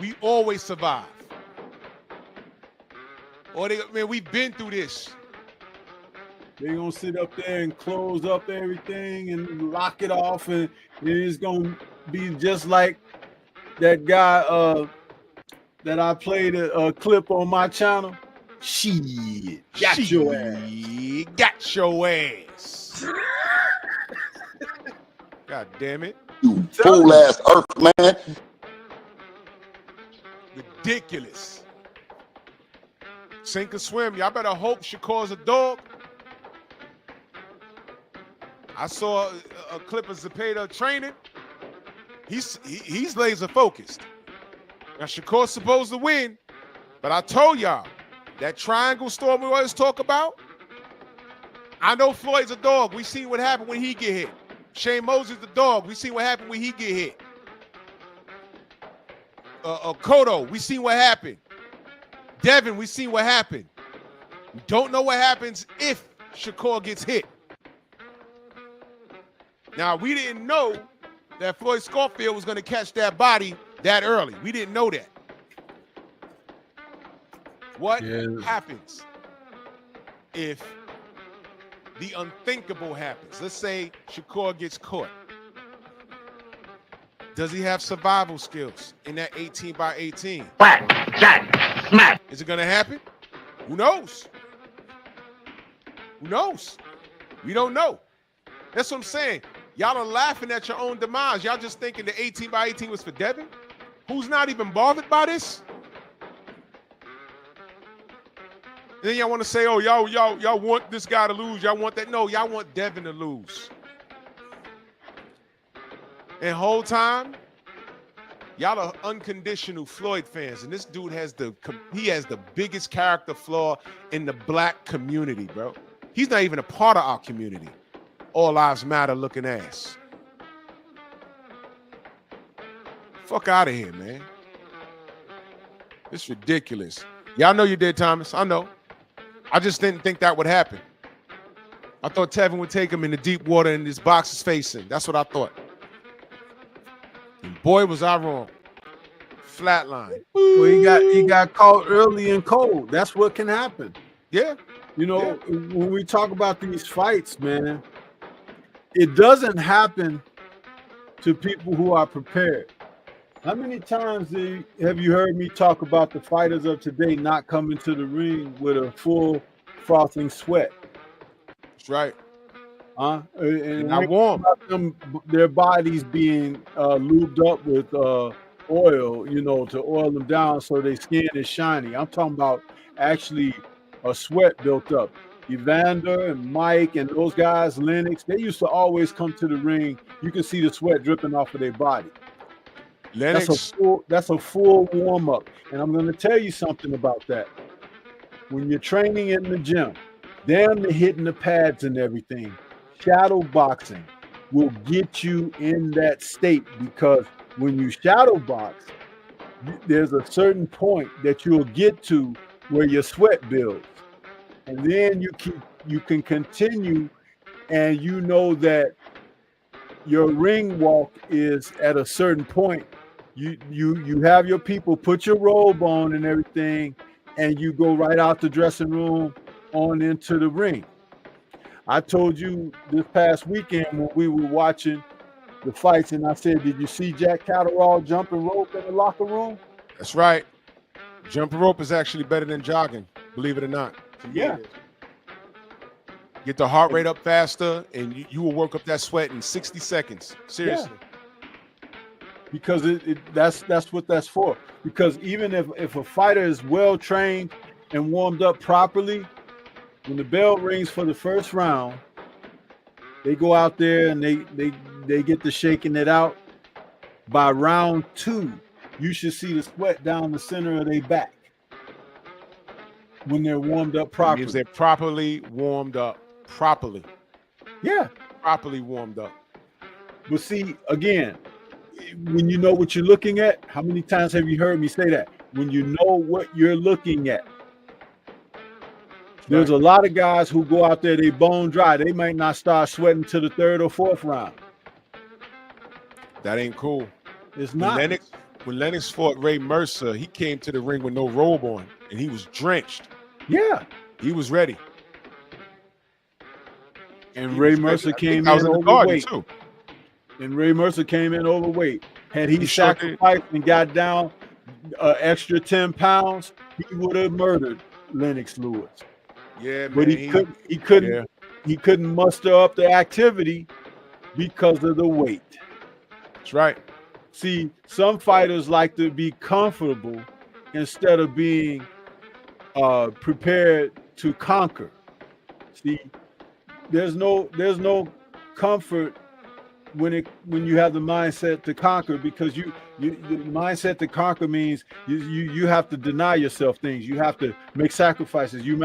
We always survive. Man, we've been through this. They're gonna sit up there and close up everything and lock it off, and it's gonna be just like that guy that I played a clip on my channel. Shit, got your ass. Got your ass. God damn it. You fool ass earth, man. Ridiculous. Sink or swim. Y'all better hope Shakur's a dog. I saw a clip of Zepeda training. He's laser focused. Now Shakur's supposed to win, but I told y'all that triangle storm we always talk about. I know Floyd's a dog. We seen what happened when he get hit. Shane Moses the dog. We seen what happened when he get hit. Cotto, we seen what happened. Devin, we seen what happened. We don't know what happens if Shakur gets hit. Now, we didn't know that Floyd Schofield was going to catch that body that early. We didn't know that. What happens if the unthinkable happens? Let's say Shakur gets caught. Does he have survival skills in that 18 by 18? Whack, jack, smack. Is it going to happen? Who knows? Who knows? We don't know. That's what I'm saying. Y'all are laughing at your own demise. Y'all just thinking the 18 by 18 was for Devin, who's not even bothered by this. And then y'all want to say, oh, y'all want this guy to lose. Y'all want that. No, y'all want Devin to lose. And whole time, y'all are unconditional Floyd fans, and this dude has the biggest character flaw in the black community, bro. He's not even a part of our community. All lives matter looking ass. Fuck out of here, man. It's ridiculous. Y'all know you did, Thomas. I know. I just didn't think that would happen. I thought Tevin would take him in the deep water and his box is facing. That's what I thought. And boy, was I wrong. Flatline. Well, he got caught early and cold. That's what can happen. Yeah. You know, when we talk about these fights, man, it doesn't happen to people who are prepared. How many times have you heard me talk about the fighters of today not coming to the ring with a full frothing sweat? That's right. And not warm. Their bodies being lubed up with oil, you know, to oil them down so their skin is shiny. I'm talking about actually a sweat built up. Evander and Mike and those guys, Lennox, they used to always come to the ring. You can see the sweat dripping off of their body. Lennox. That's a full warm up. And I'm going to tell you something about that. When you're training in the gym, damn near hitting the pads and everything, shadow boxing will get you in that state, because when you shadow box, there's a certain point that you'll get to where your sweat builds. And then you can continue, and you know that your ring walk is at a certain point. You have your people put your robe on and everything, and you go right out the dressing room on into the ring. I told you this past weekend when we were watching the fights, and I said, did you see Jack Catterall jumping rope in the locker room? That's right. Jumping rope is actually better than jogging, believe it or not. Yeah. Get the heart rate up faster, and you will work up that sweat in 60 seconds. Seriously. Yeah. Because that's what that's for. Because even if a fighter is well trained and warmed up properly, when the bell rings for the first round, they go out there and they get to shaking it out. By round 2, you should see the sweat down the center of their back when they're warmed up properly. Means they're properly warmed up. Properly. Yeah. Properly warmed up. But see, again, when you know what you're looking at, how many times have you heard me say that? When you know what you're looking at. There's a lot of guys who go out there, they bone dry. They might not start sweating till the 3rd or 4th round. That ain't cool. It's not. When Lennox fought Ray Mercer, he came to the ring with no robe on, and he was drenched. Yeah. He was ready. And Ray Mercer came in overweight. Too. And Ray Mercer came in overweight. Had he sacrificed and got down extra 10 pounds, he would have murdered Lennox Lewis. Yeah, man. But he couldn't muster up the activity because of the weight. That's right. See, some fighters like to be comfortable instead of being prepared to conquer. See, there's no comfort when you have the mindset to conquer, because the mindset to conquer means you have to deny yourself things. You have to make sacrifices. You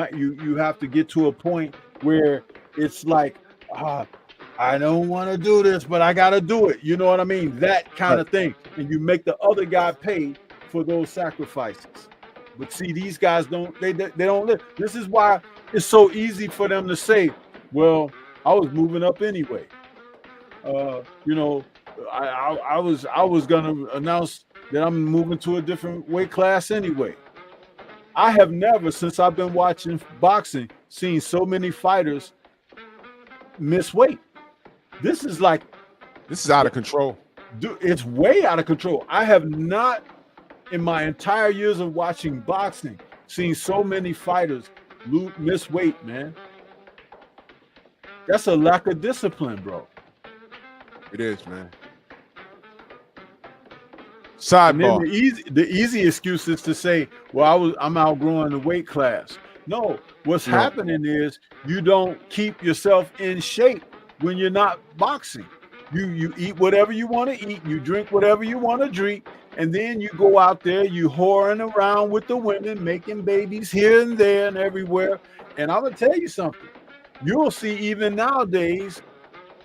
have to get to a point where it's like, I don't want to do this, but I got to do it. You know what I mean? That kind of thing. And you make the other guy pay for those sacrifices. But see, these guys don't live. This is why it's so easy for them to say, well, I was moving up anyway. You know, I was gonna announce that I'm moving to a different weight class anyway. I have never, since I've been watching boxing, seen so many fighters miss weight. This is out of control. Dude, it's way out of control. I have not, in my entire years of watching boxing, seen so many fighters miss weight, man. That's a lack of discipline, bro. It is, man. Sidebar. The easy excuse is to say, well, I'm outgrowing the weight class. No, what's happening is you don't keep yourself in shape when you're not boxing. You eat whatever you want to eat, you drink whatever you want to drink, and then you go out there, you whoring around with the women, making babies here and there and everywhere. And I'm gonna tell you something. You'll see even nowadays,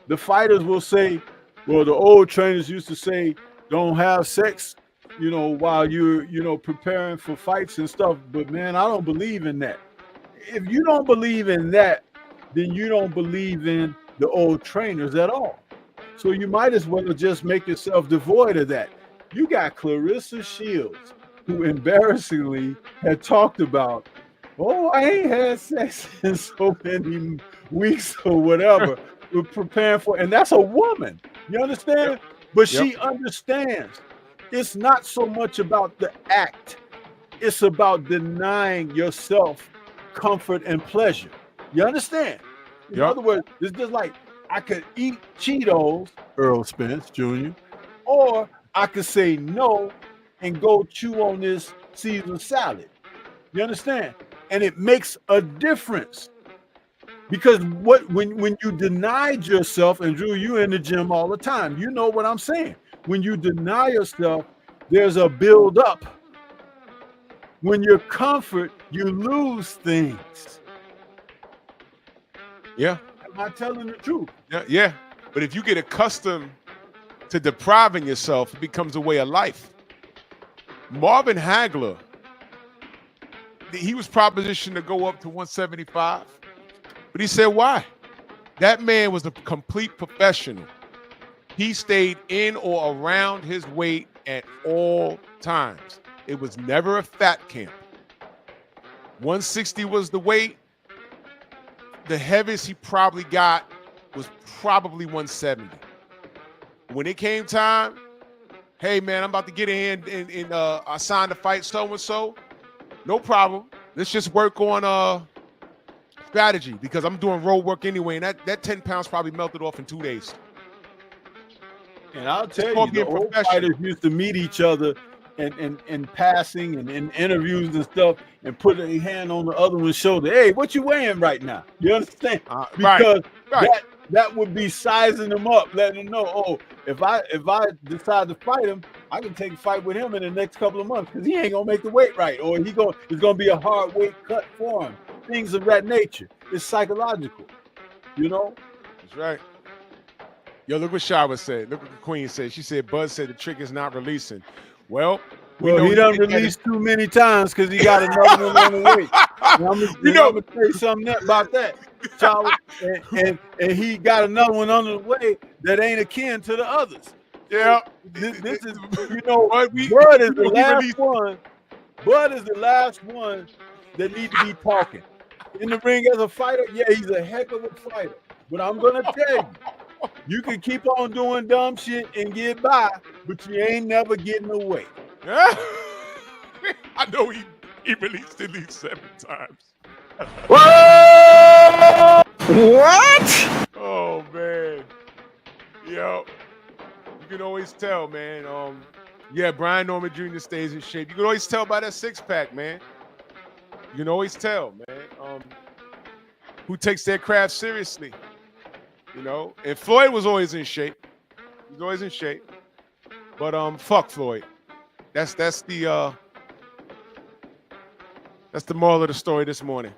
the fighters will say, well, the old trainers used to say, don't have sex, you know, while you're, you know, preparing for fights and stuff. But man, I don't believe in that. If you don't believe in that, then you don't believe in the old trainers at all. So you might as well just make yourself devoid of that. You got Clarissa Shields, who embarrassingly had talked about, oh, I ain't had sex in so many weeks or whatever. We're preparing for, and that's a woman. You understand? Yep. But she understands. It's not so much about the act. It's about denying yourself comfort and pleasure. You understand? In other words, it's just like I could eat Cheetos, Earl Spence Jr., or I could say no and go chew on this Caesar salad. You understand? And it makes a difference. Because when you denied yourself, and Drew, you in the gym all the time, you know what I'm saying. When you deny yourself, there's a build up. When you're comfort, you lose things. Yeah. Am I telling the truth? Yeah. But if you get accustomed to depriving yourself, it becomes a way of life. Marvin Hagler, he was propositioned to go up to 175. But he said, why? That man was a complete professional. He stayed in or around his weight at all times. It was never a fat camp. 160 was the weight. The heaviest he probably got was probably 170. When it came time, hey, man, I'm about to get in and I signed to fight so-and-so. No problem. Let's just work on strategy, because I'm doing road work anyway, and that 10 pounds probably melted off in 2 days. And I'll tell you, the old fighters used to meet each other and passing and in interviews and stuff, and put a hand on the other one's shoulder. Hey, what you weighing right now? You understand? Because that would be sizing them up, letting them know, oh, if I decide to fight him, I can take a fight with him in the next couple of months, because he ain't gonna make the weight right, or it's gonna be a hard weight cut for him. Things of that nature. It's psychological, you know? That's right. Yo, look what Shara said. Look what the Queen said. She said, Bud said the trick is not releasing. Well, he done released too many times because he got another one on the way. I'm gonna tell you something about that, Charlie. And he got another one on the way that ain't akin to the others. Yeah. This is, you know, Bud is the last one. Bud is the last one that need to be talking. In the ring as a fighter, yeah, he's a heck of a fighter. But I'm gonna tell you, you can keep on doing dumb shit and get by, but you ain't never getting away. I know he released at least 7 times. What? Oh man. Yo. You can always tell, man. Yeah, Brian Norman Jr. stays in shape. You can always tell by that 6-pack, man. You can always tell, man. Who takes their craft seriously. You know, and Floyd was always in shape. He was always in shape. But fuck Floyd. That's the moral of the story this morning.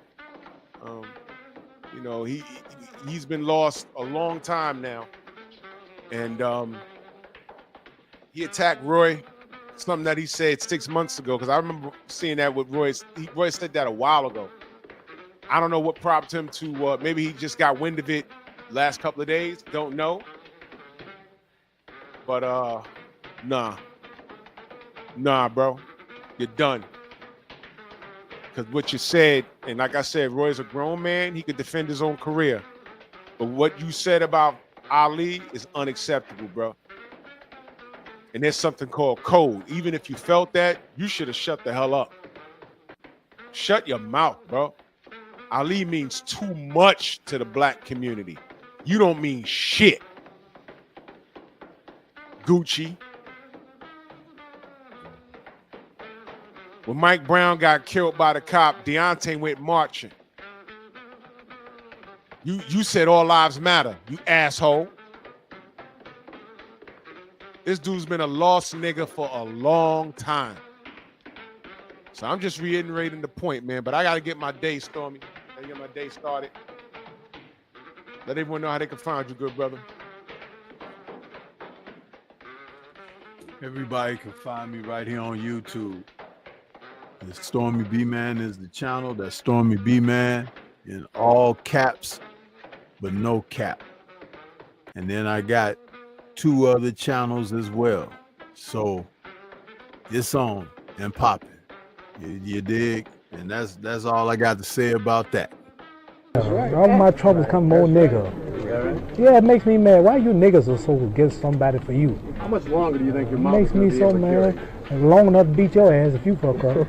You know, he's been lost a long time now, and he attacked Roy. Something that he said 6 months ago, because I remember seeing that with Roy. Roy said that a while ago. I don't know what prompted him to. Maybe he just got wind of it last couple of days. Don't know. But nah, bro, you're done. Because what you said, and like I said, Roy's a grown man. He could defend his own career. But what you said about Ali is unacceptable, bro. And there's something called code. Even if you felt that, you should have shut the hell up. Shut your mouth, bro. Ali means too much to the black community. You don't mean shit. Gucci. When Mike Brown got killed by the cop, Deontay went marching. You said all lives matter, you asshole. This dude's been a lost nigga for a long time. So I'm just reiterating the point, man. But I got to get my day, Stormy. I got to get my day started. Let everyone know how they can find you, good brother. Everybody can find me right here on YouTube. The Stormy B-Man is the channel. That's Stormy B-Man in all caps, but no cap. And then I got 2 other channels as well. So it's on and popping. You dig? And that's all I got to say about that. All my troubles come more nigga. Yeah, it makes me mad. Why you niggas are so against somebody for you? How much longer do you think your mom makes me so mad. Long enough to beat your ass if you fuck up.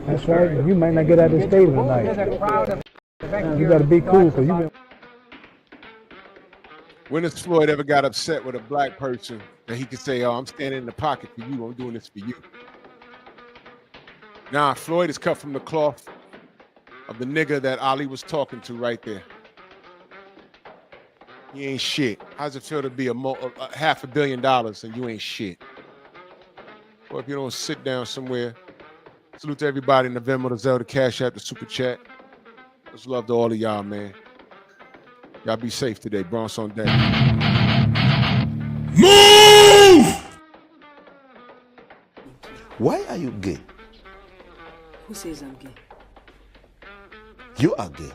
That's right. You might not get out of the stadium tonight. You gotta be cool because you been. When has Floyd ever got upset with a black person that he could say, "Oh, I'm standing in the pocket for you. I'm doing this for you"? Nah, Floyd is cut from the cloth of the nigga that Ali was talking to right there. He ain't shit. How's it feel to be a $500 million and you ain't shit? Or if you don't sit down somewhere. Salute to everybody in the Venmo, the Zelda, Cash App, the Super Chat. Much love to all of y'all, man. Y'all be safe today. Bronx on deck. Move! Why are you gay? Who says I'm gay? You are gay.